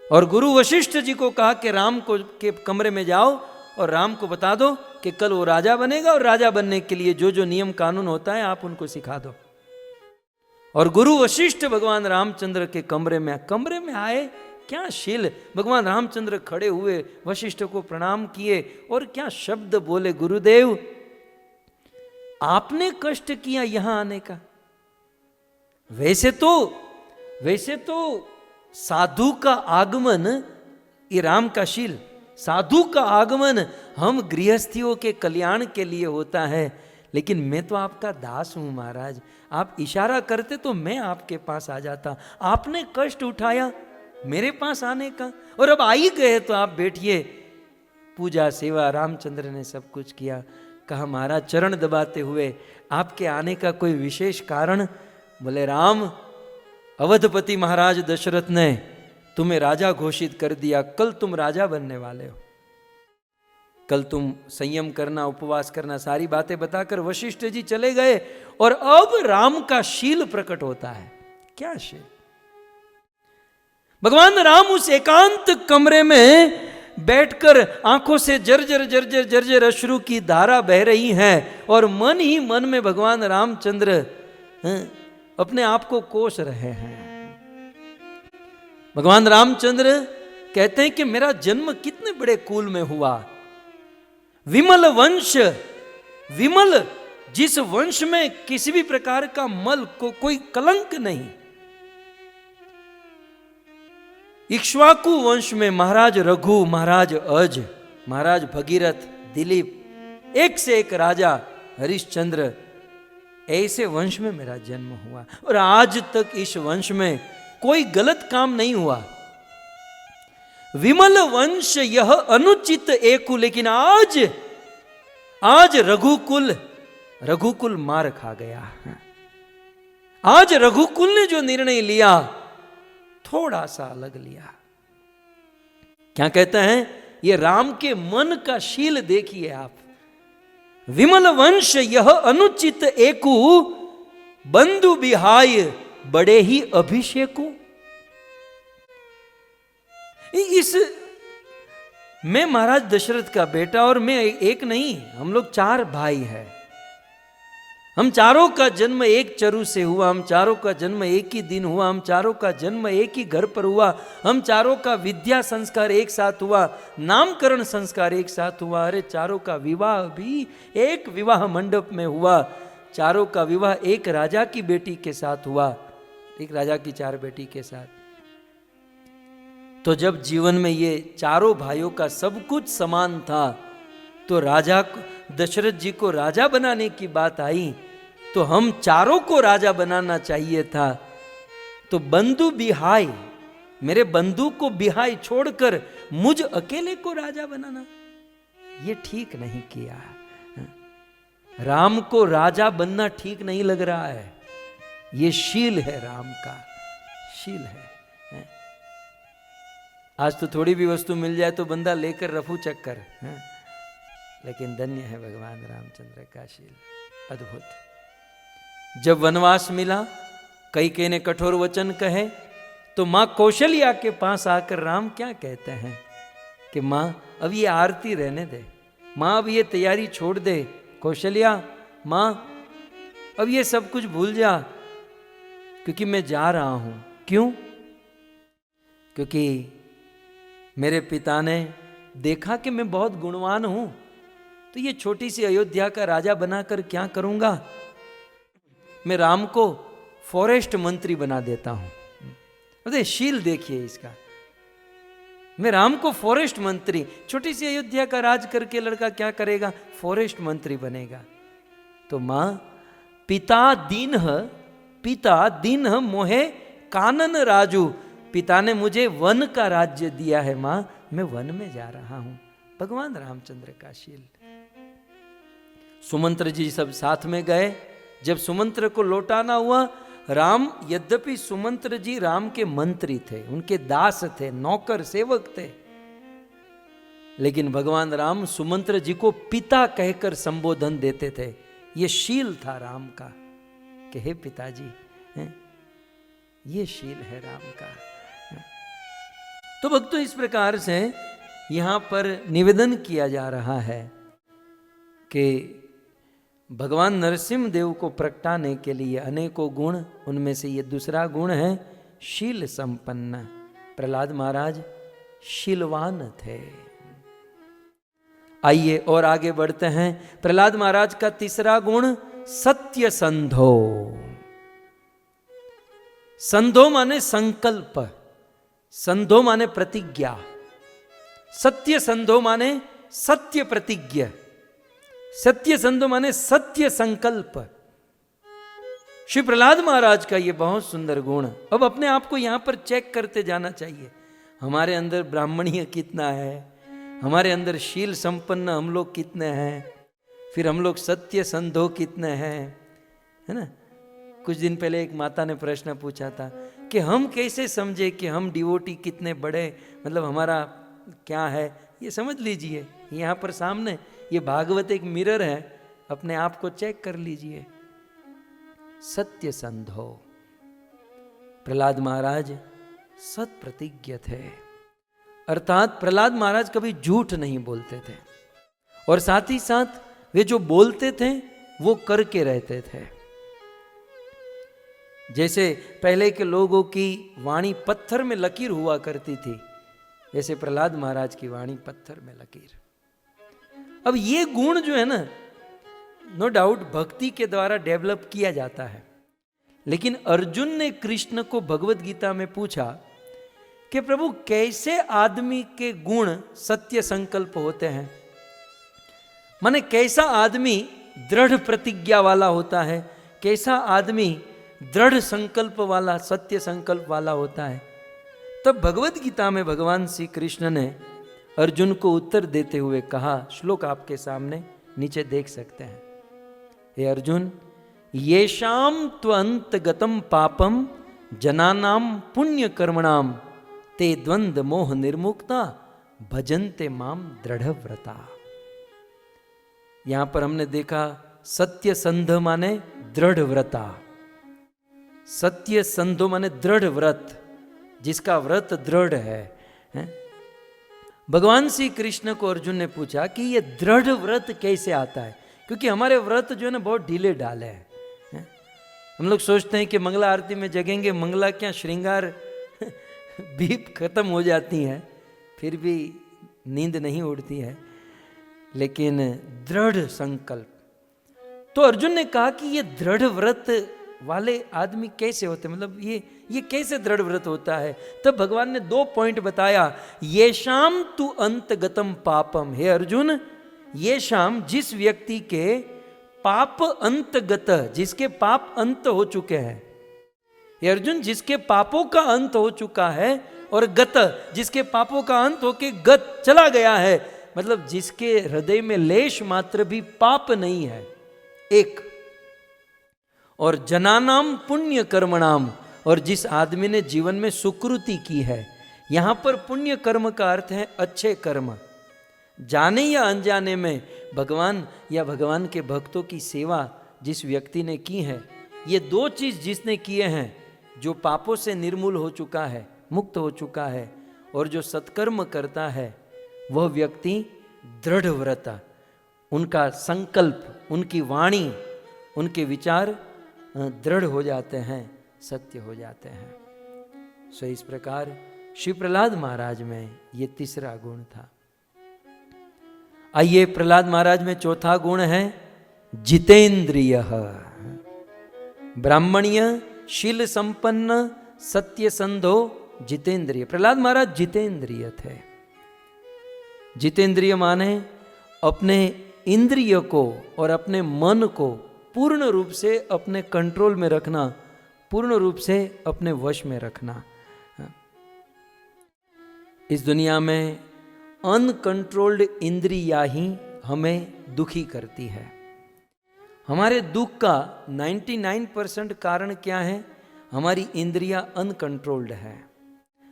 और गुरु वशिष्ठ जी को कहा कि राम को के कमरे में जाओ और राम को बता दो कि कल वो राजा बनेगा, और राजा बनने के लिए जो जो नियम कानून होता है आप उनको सिखा दो। और गुरु वशिष्ठ भगवान रामचंद्र के कमरे में आए। क्या शील। भगवान रामचंद्र खड़े हुए, वशिष्ठ को प्रणाम किए और क्या शब्द बोले, गुरुदेव आपने कष्ट किया यहां आने का। वैसे तो साधु का आगमन, ये राम का शील, साधु का आगमन हम गृहस्थियों के कल्याण के लिए होता है, लेकिन मैं तो आपका दास हूं महाराज, आप इशारा करते तो मैं आपके पास आ जाता। आपने कष्ट उठाया मेरे पास आने का, और अब आ ही गए तो आप बैठिए। पूजा सेवा रामचंद्र ने सब कुछ किया। कहा महाराज चरण दबाते हुए, आपके आने का कोई विशेष कारण? बोले राम, अवधपति महाराज दशरथ ने तुम्हें राजा घोषित कर दिया, कल तुम राजा बनने वाले हो। कल तुम संयम करना, उपवास करना, सारी बातें बताकर वशिष्ठ जी चले गए। और अब राम का शील प्रकट होता है। क्या शील? भगवान राम उस एकांत कमरे में बैठकर आंखों से जर्जर जर्जर जर्जर अश्रु की धारा बह रही है, और मन ही मन में भगवान रामचंद्र अपने आप को कोस रहे हैं। भगवान रामचंद्र कहते हैं कि मेरा जन्म कितने बड़े कुल में हुआ। विमल वंश, विमल जिस वंश में किसी भी प्रकार का मल को कोई कलंक नहीं। इक्ष्वाकु वंश में महाराज रघु, महाराज अज, महाराज भगीरथ, दिलीप, एक से एक राजा, हरिश्चंद्र, ऐसे वंश में मेरा जन्म हुआ। और आज तक इस वंश में कोई गलत काम नहीं हुआ। विमल वंश यह अनुचित एकु, लेकिन आज रघुकुल मार खा गया। आज रघुकुल ने जो निर्णय लिया थोड़ा सा अलग लिया। क्या कहते हैं? ये राम के मन का शील देखिए आप। विमल वंश यह अनुचित एकु, बंधु बिहाय बड़े ही अभिषेकु। इस मैं महाराज दशरथ का बेटा, और मैं एक नहीं, हम लोग 4 भाई हैं। हम चारों का जन्म एक चरु से हुआ, हम चारों का जन्म एक ही दिन हुआ, हम चारों का जन्म एक ही घर पर हुआ, हम चारों का विद्या संस्कार एक साथ हुआ, नामकरण संस्कार एक साथ हुआ। अरे चारों का विवाह भी एक विवाह मंडप में हुआ। चारों का विवाह एक राजा की बेटी के साथ हुआ, एक राजा की 4 बेटी के साथ। तो जब जीवन में ये चारों भाइयों का सब कुछ समान था, तो राजा दशरथ जी को राजा बनाने की बात आई, तो हम चारों को राजा बनाना चाहिए था। तो बंधु बिहाय, मेरे बंधु को बिहाय छोड़कर मुझ अकेले को राजा बनाना, ये ठीक नहीं किया। राम को राजा बनना ठीक नहीं लग रहा है। ये शील है, राम का शील है। आज तो थोड़ी भी वस्तु मिल जाए तो बंदा लेकर रफू चक्कर, लेकिन धन्य है भगवान रामचंद्र का शील, अद्भुत। जब वनवास मिला, कैकेयी ने कठोर वचन कहे, तो मां कौशल्या के पास आकर राम क्या कहते हैं कि मां अब ये आरती रहने दे, मां अब ये तैयारी छोड़ दे, कौशल्या मां अब ये सब कुछ भूल जा, क्योंकि मैं जा रहा हूं। क्यों? क्योंकि मेरे पिता ने देखा कि मैं बहुत गुणवान हूं, तो ये छोटी सी अयोध्या का राजा बनाकर क्या करूंगा? मैं राम को फॉरेस्ट मंत्री बना देता हूं। अरे शील देखिए इसका। मैं राम को फॉरेस्ट मंत्री, छोटी सी अयोध्या का राज करके लड़का क्या करेगा? फॉरेस्ट मंत्री बनेगा। तो मां पिता दीन मोहे कानन राजू, पिता ने मुझे वन का राज्य दिया है मां, मैं वन में जा रहा हूं। भगवान रामचंद्र का शील। सुमंत्र जी सब साथ में गए। जब सुमंत्र को लौटाना हुआ, राम, यद्यपि सुमंत्र जी राम के मंत्री थे, उनके दास थे, नौकर सेवक थे, लेकिन भगवान राम सुमंत्र जी को पिता कहकर संबोधन देते थे। ये शील था राम का कि हे पिताजी, ये शील है राम का। तो भक्तों, इस प्रकार से यहां पर निवेदन किया जा रहा है कि भगवान नरसिंह देव को प्रगटाने के लिए अनेकों गुण, उनमें से ये दूसरा गुण है शील संपन्न। प्रहलाद महाराज शीलवान थे। आइए और आगे बढ़ते हैं। प्रहलाद महाराज का तीसरा गुण सत्य संधो। संधो माने संकल्प, संधो माने प्रतिज्ञा, सत्य संधो माने सत्य प्रतिज्ञा। सत्य संधो माने सत्य संकल्प। श्री प्रहलाद महाराज का ये बहुत सुंदर गुण। अब अपने आप को यहां पर चेक करते जाना चाहिए, हमारे अंदर ब्राह्मणीय कितना है, हमारे अंदर शील संपन्न हम लोग कितने हैं, फिर हम लोग सत्य संधो कितने हैं, है ना। कुछ दिन पहले एक माता ने प्रश्न पूछा था कि हम कैसे समझे कि हम डिवोटी कितने बड़े, मतलब हमारा क्या है। ये समझ लीजिए, यहाँ पर सामने ये भागवत एक मिरर है, अपने आप को चेक कर लीजिए। सत्य संधो, प्रहलाद महाराज सत प्रतिज्ञ थे, अर्थात प्रहलाद महाराज कभी झूठ नहीं बोलते थे, और साथ ही साथ वे जो बोलते थे वो करके रहते थे। जैसे पहले के लोगों की वाणी पत्थर में लकीर हुआ करती थी, वैसे प्रहलाद महाराज की वाणी पत्थर में लकीर। अब ये गुण जो है ना, नो डाउट भक्ति के द्वारा डेवलप किया जाता है। लेकिन अर्जुन ने कृष्ण को भगवत गीता में पूछा कि प्रभु कैसे आदमी के गुण सत्य संकल्प होते हैं, माने कैसा आदमी दृढ़ प्रतिज्ञा वाला होता है, कैसा आदमी दृढ़ संकल्प वाला, सत्य संकल्प वाला होता है। तब भगवत गीता में भगवान श्री कृष्ण ने अर्जुन को उत्तर देते हुए कहा, श्लोक आपके सामने नीचे देख सकते हैं। हे अर्जुन, येषाम त्वंतगतम पापम जनानाम पुण्य कर्मणाम ते द्वंद मोह निर्मुक्ता भजन्ते माम दृढ़ व्रता। यहां पर हमने देखा सत्य संध माने दृढ़ व्रता, सत्य संधो माने दृढ़ व्रत, जिसका व्रत दृढ़ है। भगवान श्री कृष्ण को अर्जुन ने पूछा कि ये दृढ़ व्रत कैसे आता है, क्योंकि हमारे व्रत जो है ना बहुत ढीले ढाले हैं। हम लोग सोचते हैं कि मंगला आरती में जगेंगे, मंगला क्या श्रृंगार भी खत्म हो जाती है, फिर भी नींद नहीं उड़ती है। लेकिन दृढ़ संकल्प, तो अर्जुन ने कहा कि ये दृढ़ व्रत वाले आदमी कैसे होते, मतलब ये कैसे दृढ़ व्रत होता है। तब भगवान ने 2 पॉइंट बताया। ये शाम तु अंतगतम पापम, हे अर्जुन, ये शाम जिस व्यक्ति के पाप अंतगत, जिसके पाप अंत हो चुके हैं, हे अर्जुन जिसके पापों का अंत हो चुका है, और गत जिसके पापों का अंत होके गत चला गया है, मतलब जिसके हृदय में लेश मात्र भी पाप नहीं है, एक। और जनानाम पुण्य कर्मणाम, और जिस आदमी ने जीवन में सुकृति की है। यहां पर पुण्य कर्म का अर्थ है अच्छे कर्म, जाने या अनजाने में भगवान या भगवान के भक्तों की सेवा जिस व्यक्ति ने की है, ये 2 चीज जिसने किए हैं, जो पापों से निर्मूल हो चुका है, मुक्त हो चुका है, और जो सत्कर्म करता है, वह व्यक्ति दृढ़ व्रता, उनका संकल्प, उनकी वाणी, उनके विचार दृढ़ हो जाते हैं, सत्य हो जाते हैं। सो इस प्रकार श्री प्रहलाद महाराज में ये तीसरा गुण था। आइए प्रहलाद महाराज में चौथा गुण है जितेंद्रिय, ब्राह्मणीय, शील संपन्न, सत्य संधो, जितेंद्रिय। प्रहलाद महाराज जितेंद्रिय थे। जितेंद्रिय माने अपने इंद्रिय को और अपने मन को पूर्ण रूप से अपने कंट्रोल में रखना, पूर्ण रूप से अपने वश में रखना। इस दुनिया में अनकंट्रोल्ड इंद्रिया ही हमें दुखी करती है। हमारे दुख का 99% कारण क्या है? हमारी इंद्रियां अनकंट्रोल्ड है।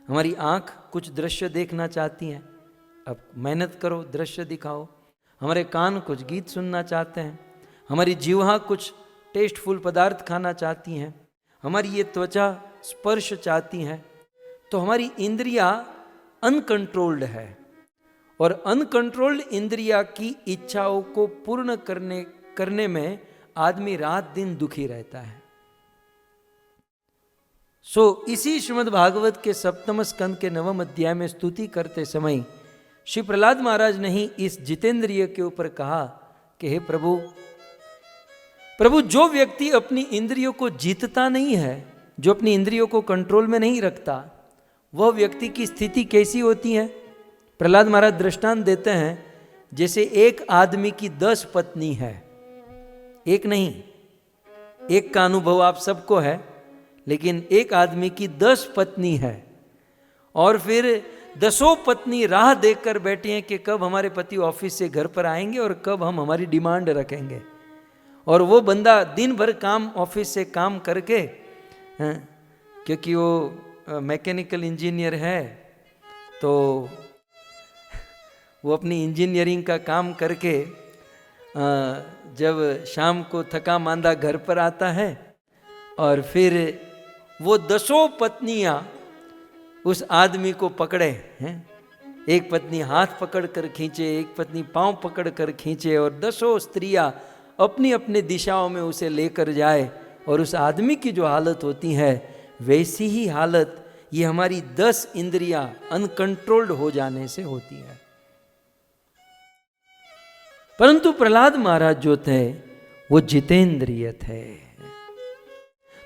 हमारी आंख कुछ दृश्य देखना चाहती हैं, अब मेहनत करो, दृश्य दिखाओ। हमारे कान कुछ गीत सुनना चाहते हैं, हमारी जीवा कुछ टेस्टफुल पदार्थ खाना चाहती हैं, हमारी ये त्वचा स्पर्श चाहती है। तो हमारी इंद्रिया अनकंट्रोल्ड है, और अनकंट्रोल्ड इंद्रिया की इच्छाओं को पूर्ण करने में आदमी रात दिन दुखी रहता है। इसी श्रीमद् भागवत के 7वें स्कंद के 9वें अध्याय में स्तुति करते समय श्री प्रहलाद महाराज ने ही इस जितेंद्रिय के ऊपर कहा कि हे प्रभु, जो व्यक्ति अपनी इंद्रियों को जीतता नहीं है, जो अपनी इंद्रियों को कंट्रोल में नहीं रखता, वह व्यक्ति की स्थिति कैसी होती है? प्रहलाद महाराज दृष्टांत देते हैं, जैसे एक आदमी की 10 पत्नी है, एक नहीं, एक का अनुभव आप सबको है, लेकिन एक आदमी की 10 पत्नी है और फिर 10 पत्नी राह देखकर बैठी हैं कि कब हमारे पति ऑफिस से घर पर आएंगे और कब हम हमारी डिमांड रखेंगे। और वो बंदा दिन भर काम ऑफिस से काम करके, क्योंकि वो मैकेनिकल इंजीनियर है, तो वो अपनी इंजीनियरिंग का काम करके जब शाम को थका मांदा घर पर आता है और फिर वो 10 पत्नियां उस आदमी को पकड़े हैं, एक पत्नी हाथ पकड़ कर खींचे, एक पत्नी पांव पकड़ कर खींचे और 10 स्त्रियां अपनी अपनी दिशाओं में उसे लेकर जाए, और उस आदमी की जो हालत होती है वैसी ही हालत ये हमारी 10 इंद्रियां अनकंट्रोल्ड हो जाने से होती है। परंतु प्रहलाद महाराज जो थे वो जितेंद्रिय थे।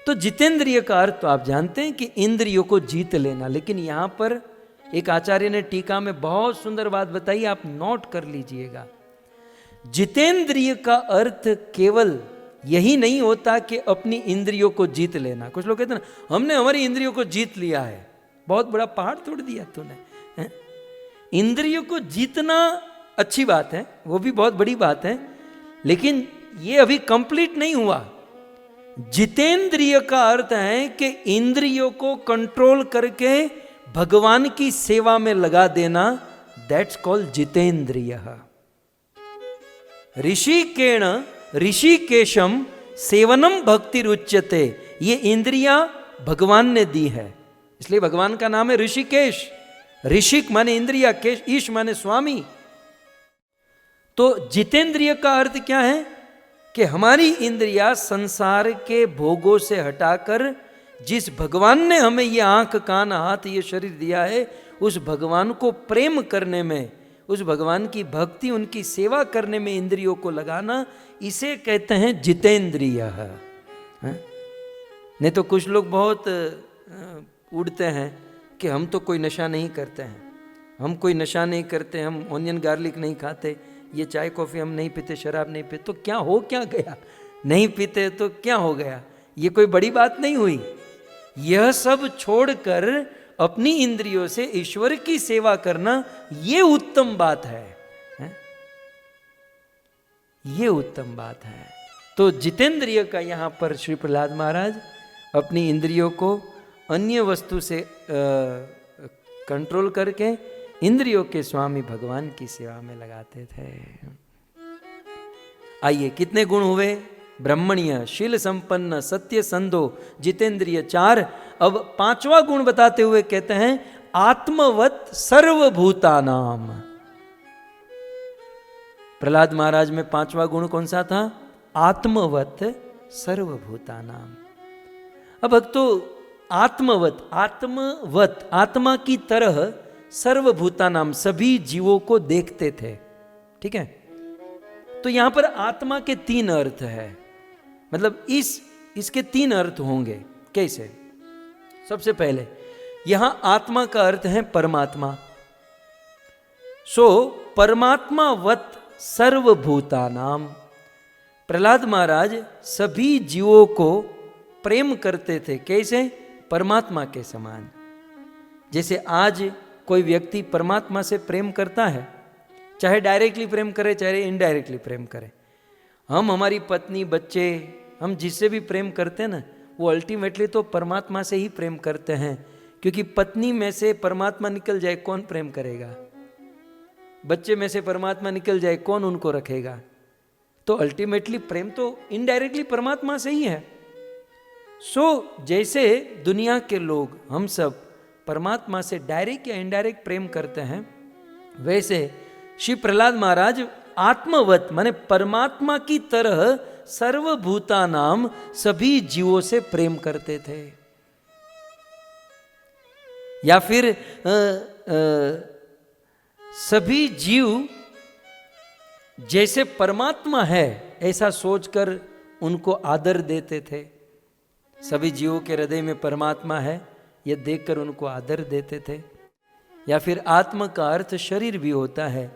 तो जितेंद्रिय का अर्थ तो आप जानते हैं कि इंद्रियों को जीत लेना, लेकिन यहां पर एक आचार्य ने टीका में बहुत सुंदर बात बताई, आप नोट कर लीजिएगा। जितेंद्रिय का अर्थ केवल यही नहीं होता कि अपनी इंद्रियों को जीत लेना। कुछ लोग कहते हैं ना, हमने हमारी इंद्रियों को जीत लिया है, बहुत बड़ा पहाड़ तोड़ दिया तूने। इंद्रियों को जीतना अच्छी बात है, वो भी बहुत बड़ी बात है, लेकिन ये अभी कंप्लीट नहीं हुआ। जितेंद्रिय का अर्थ है कि इंद्रियों को कंट्रोल करके भगवान की सेवा में लगा देना, दैट्स कॉल्ड जितेंद्रिय। ऋषिकेण ऋषिकेशम सेवनम भक्ति रुच्यते, ये इंद्रियां भगवान ने दी है, इसलिए भगवान का नाम है ऋषिकेश। ऋषिक माने इंद्रिया, केश ईश माने स्वामी। तो जितेंद्रिय का अर्थ क्या है कि हमारी इंद्रियां संसार के भोगों से हटाकर जिस भगवान ने हमें ये आंख कान हाथ ये शरीर दिया है, उस भगवान को प्रेम करने में, उस भगवान की भक्ति उनकी सेवा करने में इंद्रियों को लगाना, इसे कहते हैं जितेंद्रिय। नहीं तो कुछ लोग बहुत उड़ते हैं कि हम तो कोई नशा नहीं करते हैं, हम कोई नशा नहीं करते, हम ऑनियन गार्लिक नहीं खाते, ये चाय कॉफ़ी हम नहीं पीते, शराब नहीं पीते। तो क्या हो क्या गया, नहीं पीते तो क्या हो गया, ये कोई बड़ी बात नहीं हुई। यह सब छोड़कर अपनी इंद्रियों से ईश्वर की सेवा करना, ये उत्तम बात है, ये उत्तम बात है। तो जितेंद्रिय का यहाँ पर श्री प्रहलाद महाराज अपनी इंद्रियों को अन्य वस्तु से कंट्रोल करके इंद्रियों के स्वामी भगवान की सेवा में लगाते थे। आइए, कितने गुण हुए? ब्रह्मण्य, शील संपन्न, सत्य संधो, जितेंद्रिय 4। अब 5वां गुण बताते हुए कहते हैं आत्मवत सर्वभूतानाम। प्रहलाद महाराज में 5वां गुण कौन सा था? आत्मवत सर्वभूतानाम। अब भक्तों, आत्मवत, आत्मवत, आत्मा की तरह सर्वभूतानाम, सभी जीवों को देखते थे। ठीक है, तो यहां पर आत्मा के 3 अर्थ है, मतलब इसके 3 अर्थ होंगे। कैसे? सबसे पहले यहां आत्मा का अर्थ है परमात्मा। सो परमात्मावत सर्वभूतानाम, प्रहलाद महाराज सभी जीवों को प्रेम करते थे। कैसे? परमात्मा के समान। जैसे आज कोई व्यक्ति परमात्मा से प्रेम करता है, चाहे डायरेक्टली प्रेम करे चाहे इनडायरेक्टली प्रेम करे। हम हमारी पत्नी, बच्चे, हम जिससे भी प्रेम करते हैं ना, वो अल्टीमेटली तो परमात्मा से ही प्रेम करते हैं, क्योंकि पत्नी में से परमात्मा निकल जाए कौन प्रेम करेगा? बच्चे में से परमात्मा निकल जाए कौन उनको रखेगा? तो अल्टीमेटली प्रेम तो इनडायरेक्टली परमात्मा से ही है। सो जैसे दुनिया के लोग, हम सब परमात्मा से डायरेक्ट या इनडायरेक्ट प्रेम करते हैं, वैसे श्री प्रहलाद महाराज आत्मवत माने परमात्मा की तरह सर्वभूतानाम, सभी जीवों से प्रेम करते थे। या फिर सभी जीव जैसे परमात्मा है ऐसा सोचकर उनको आदर देते थे। सभी जीवों के हृदय में परमात्मा है, यह देखकर उनको आदर देते थे। या फिर आत्मा का अर्थ शरीर भी होता है,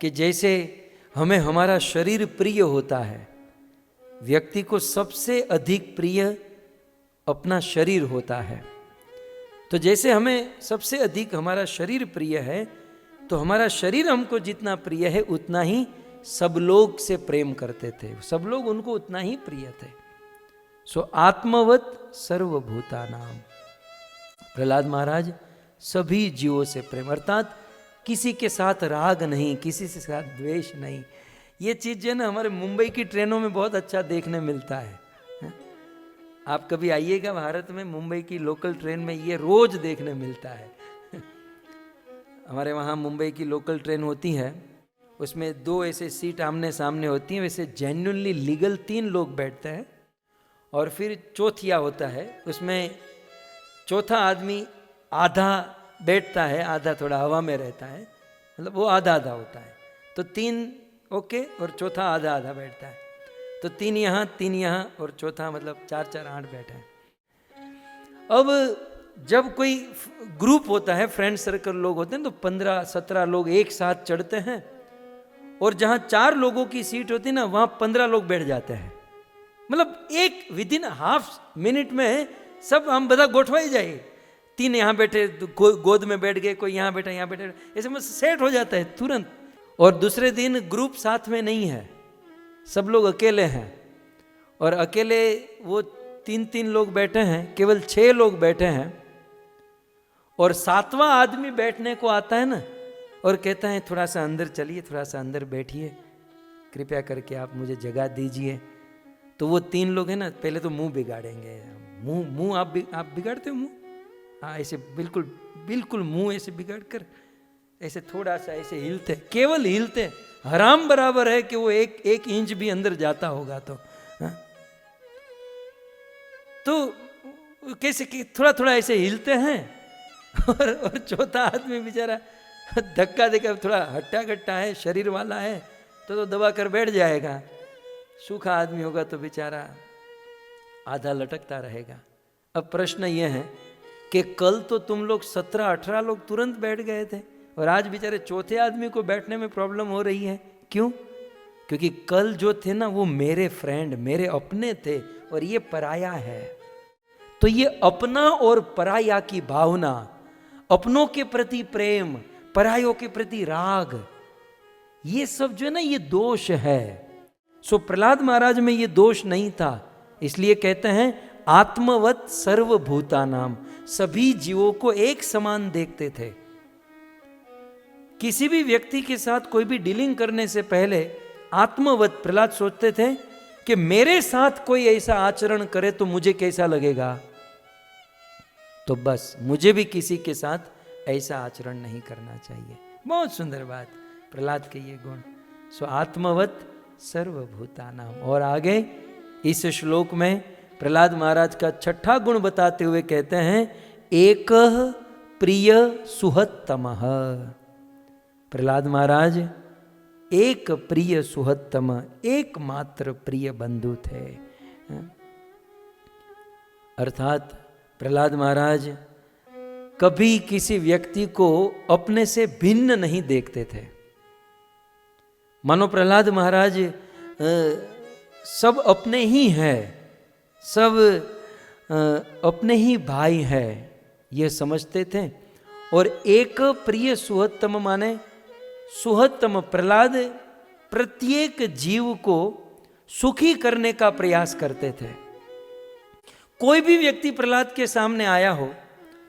कि जैसे हमें हमारा शरीर प्रिय होता है, व्यक्ति को सबसे अधिक प्रिय अपना शरीर होता है। तो जैसे हमें सबसे अधिक हमारा शरीर प्रिय है, तो हमारा शरीर हमको जितना प्रिय है उतना ही सब लोग से प्रेम करते थे, सब लोग उनको उतना ही प्रिय थे। सो आत्मवत सर्वभूतानाम, प्रहलाद महाराज सभी जीवों से प्रेम, अर्थात किसी के साथ राग नहीं, किसी के साथ द्वेष नहीं। ये चीज़ जो है ना हमारे मुंबई की ट्रेनों में बहुत अच्छा देखने मिलता है। आप कभी आइएगा भारत में, मुंबई की लोकल ट्रेन में ये रोज देखने मिलता है। हमारे वहाँ मुंबई की लोकल ट्रेन होती है, उसमें 2 ऐसे सीट आमने सामने होती हैं, वैसे जेन्युइनली लीगल 3 लोग बैठते हैं, और फिर चौथिया होता है, उसमें चौथा आदमी आधा बैठता है, आधा थोड़ा हवा में रहता है, मतलब वो आधा आधा होता है। तो 3 ओके और चौथा आधा आधा बैठता है। तो 3 यहाँ और चौथा मतलब 4 8 बैठे हैं। अब जब कोई ग्रुप होता है, फ्रेंड सर्कल लोग होते हैं, तो 15-17 लोग एक साथ चढ़ते हैं, और जहाँ 4 लोगों की सीट होती है ना, वहाँ 15 लोग बैठ जाते हैं। मतलब एक विदिन हाफ मिनट में सब हम बदा गोठवाई जाए, 3 यहाँ बैठे, गोद में बैठ गए, कोई यहाँ बैठा, यहाँ बैठे, ऐसे में सेट हो जाता है तुरंत। और दूसरे दिन ग्रुप साथ में नहीं है, सब लोग अकेले हैं, और अकेले वो 3 लोग बैठे हैं, केवल 6 लोग बैठे हैं, और 7वां आदमी बैठने को आता है ना, और कहता है थोड़ा सा अंदर चलिए, थोड़ा सा अंदर बैठिए, कृपया करके आप मुझे जगह दीजिए। तो वो 3 लोग हैं ना, पहले तो मुंह बिगाड़ेंगे, मुंह आप बिगाड़ते हो मुंह, हाँ ऐसे बिल्कुल मुंह ऐसे बिगाड़ कर ऐसे थोड़ा सा ऐसे हिलते, केवल हिलते, हराम बराबर है कि वो एक इंच भी अंदर जाता होगा तो, हाँ? तो कैसे थोड़ा थोड़ा ऐसे हिलते हैं, और चौथा आदमी बेचारा धक्का देकर, थोड़ा हट्टा कट्टा है, शरीर वाला है, तो दबा कर बैठ जाएगा। सूखा आदमी होगा तो बेचारा आधा लटकता रहेगा। अब प्रश्न ये है कि कल तो तुम लोग 17-18 लोग तुरंत बैठ गए थे, और आज बेचारे चौथे आदमी को बैठने में प्रॉब्लम हो रही है। क्यों? क्योंकि कल जो थे ना वो मेरे फ्रेंड, मेरे अपने थे, और ये पराया है। तो ये अपना और पराया की भावना, अपनों के प्रति प्रेम, परायों के प्रति राग, ये सब जो है ना ये दोष है। सो प्रहलाद महाराज में ये दोष नहीं था, इसलिए कहते हैं आत्मवत सर्वभूतानाम, सभी जीवों को एक समान देखते थे। किसी भी व्यक्ति के साथ कोई भी डीलिंग करने से पहले आत्मवत प्रहलाद सोचते थे कि मेरे साथ कोई ऐसा आचरण करे तो मुझे कैसा लगेगा, तो बस मुझे भी किसी के साथ ऐसा आचरण नहीं करना चाहिए। बहुत सुंदर बात प्रहलाद के ये गुण। सो आत्मवत सर्वभूतानाम। और आगे इस श्लोक में प्रहलाद महाराज का 6ठा गुण बताते हुए कहते हैं एक प्रिय सुहत्तमः। प्रहलाद महाराज एक प्रिय सुहत्तम, एकमात्र प्रिय बंधु थे। अर्थात प्रहलाद महाराज कभी किसी व्यक्ति को अपने से भिन्न नहीं देखते थे। मानो प्रहलाद महाराज सब अपने ही हैं, सब अपने ही भाई हैं, ये समझते थे। और एक प्रिय सुहत्तम माने सुहत्तम, प्रहलाद प्रत्येक जीव को सुखी करने का प्रयास करते थे। कोई भी व्यक्ति प्रहलाद के सामने आया हो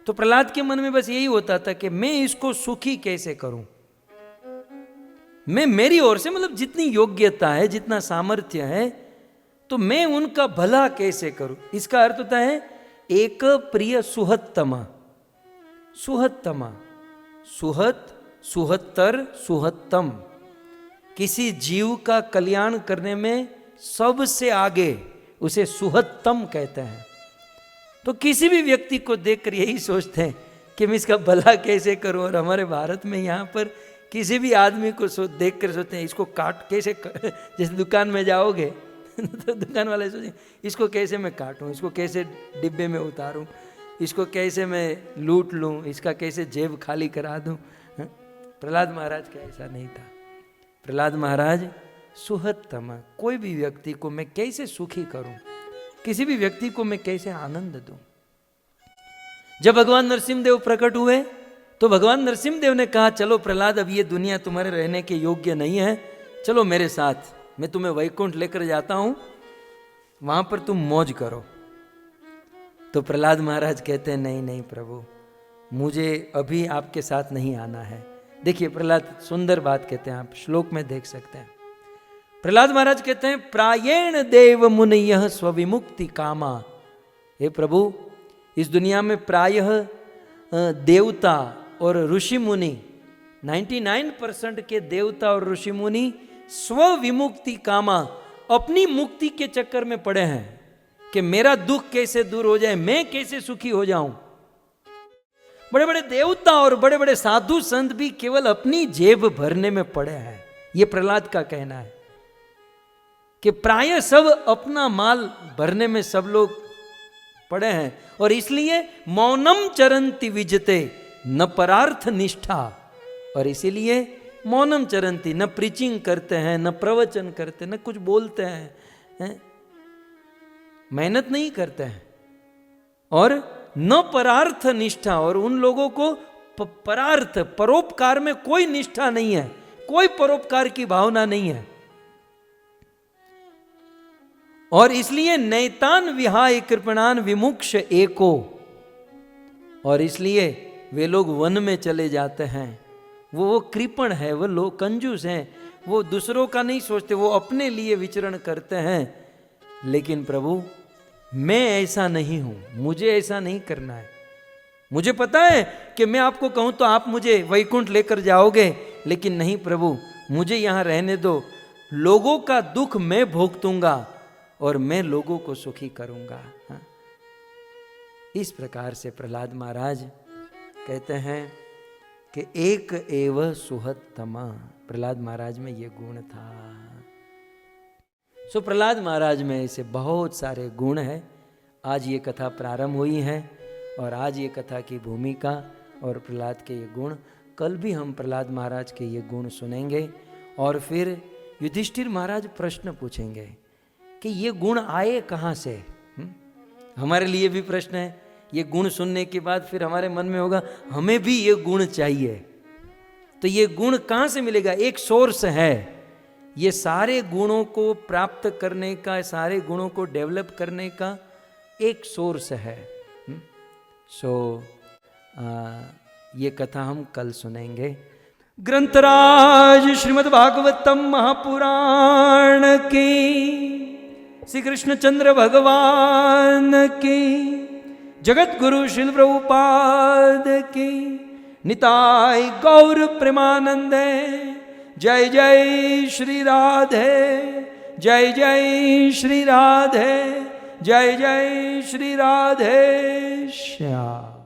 तो प्रहलाद के मन में बस यही होता था कि मैं इसको सुखी कैसे करूं, मैं मेरी ओर से मतलब जितनी योग्यता है, जितना सामर्थ्य है, तो मैं उनका भला कैसे करूं। इसका अर्थ होता है एक प्रिय सुहत्तमा। सुहत्तमा, सुहत, सुहत्तर, सुहत्तम, किसी जीव का कल्याण करने में सबसे आगे उसे सुहत्तम कहते हैं। तो किसी भी व्यक्ति को देखकर यही सोचते हैं कि मैं इसका भला कैसे करूं। और हमारे भारत में यहाँ पर किसी भी आदमी को देख कर सोचते हैं इसको काट कैसे जैसे दुकान में जाओगे तो दुकान वाले सोचेंगे इसको कैसे मैं काटूं, इसको कैसे डिब्बे में उतारूं, इसको कैसे मैं लूट लूं, इसका कैसे जेब खाली करा दूं। प्रहलाद महाराज का ऐसा नहीं था। प्रहलाद महाराज सुहतम, कोई भी व्यक्ति को मैं कैसे सुखी करूं, किसी भी व्यक्ति को मैं कैसे आनंद दूं। जब भगवान नरसिंहदेव प्रकट हुए तो भगवान नरसिंहदेव ने कहा चलो प्रहलाद, अब ये दुनिया तुम्हारे रहने के योग्य नहीं है, चलो मेरे साथ, मैं तुम्हें वैकुंठ लेकर जाता हूं, वहां पर तुम मौज करो। तो प्रहलाद महाराज कहते हैं नहीं नहीं प्रभु, मुझे अभी आपके साथ नहीं आना है। देखिए प्रहलाद सुंदर बात कहते हैं, आप श्लोक में देख सकते हैं। प्रहलाद महाराज कहते हैं प्रायेण देव मुनयः स्वविमुक्ति कामा। हे प्रभु, इस दुनिया में प्रायः देवता और ऋषि मुनि, 99% के देवता और ऋषि मुनि स्वविमुक्ति कामा, अपनी मुक्ति के चक्कर में पड़े हैं कि मेरा दुख कैसे दूर हो जाए, मैं कैसे सुखी हो जाऊं। बड़े बड़े देवता और बड़े बड़े साधु संत भी केवल अपनी जेब भरने में पड़े हैं। यह प्रहलाद का कहना है कि प्राय सब अपना माल भरने में सब लोग पड़े हैं, और इसलिए मौनम चरंती विजते न परार्थ निष्ठा, और इसीलिए मौनम चरंती, न प्रीचिंग करते हैं, न प्रवचन करते, न कुछ बोलते हैं, मेहनत नहीं करते हैं, और न परार्थ निष्ठा, और उन लोगों को परार्थ परोपकार में कोई निष्ठा नहीं है, कोई परोपकार की भावना नहीं है, और इसलिए नैतान विहाय कृपणान विमुक्ष एको, और इसलिए वे लोग वन में चले जाते हैं। वो कृपण है, वो लोग कंजूस हैं, वो दूसरों का नहीं सोचते, वो अपने लिए विचरण करते हैं। लेकिन प्रभु मैं ऐसा नहीं हूं, मुझे ऐसा नहीं करना है। मुझे पता है कि मैं आपको कहूं तो आप मुझे वैकुंठ लेकर जाओगे, लेकिन नहीं प्रभु, मुझे यहां रहने दो, लोगों का दुख मैं भोगतूंगा और मैं लोगों को सुखी करूंगा। हाँ? इस प्रकार से प्रहलाद महाराज कहते हैं कि एक एव सुहतमा, प्रहलाद महाराज में ये गुण था। सो प्रहलाद महाराज में ऐसे बहुत सारे गुण हैं। आज ये कथा प्रारंभ हुई है और आज ये कथा की भूमिका और प्रहलाद के ये गुण, कल भी हम प्रहलाद महाराज के ये गुण सुनेंगे, और फिर युधिष्ठिर महाराज प्रश्न पूछेंगे कि ये गुण आए कहाँ से। हमारे लिए भी प्रश्न है, ये गुण सुनने के बाद फिर हमारे मन में होगा हमें भी ये गुण चाहिए, तो ये गुण कहाँ से मिलेगा? एक सोर्स है, ये सारे गुणों को प्राप्त करने का, सारे गुणों को डेवलप करने का एक सोर्स है। ये कथा हम कल सुनेंगे। ग्रंथराज श्रीमद् भागवतम महापुराण की, श्री कृष्णचंद्र भगवान की, जगत गुरु श्रील प्रभुपाद की, निताय गौर प्रेमानंदे। जय जय श्री राधे, जय जय श्री राधे, जय जय श्री राधे श्याम।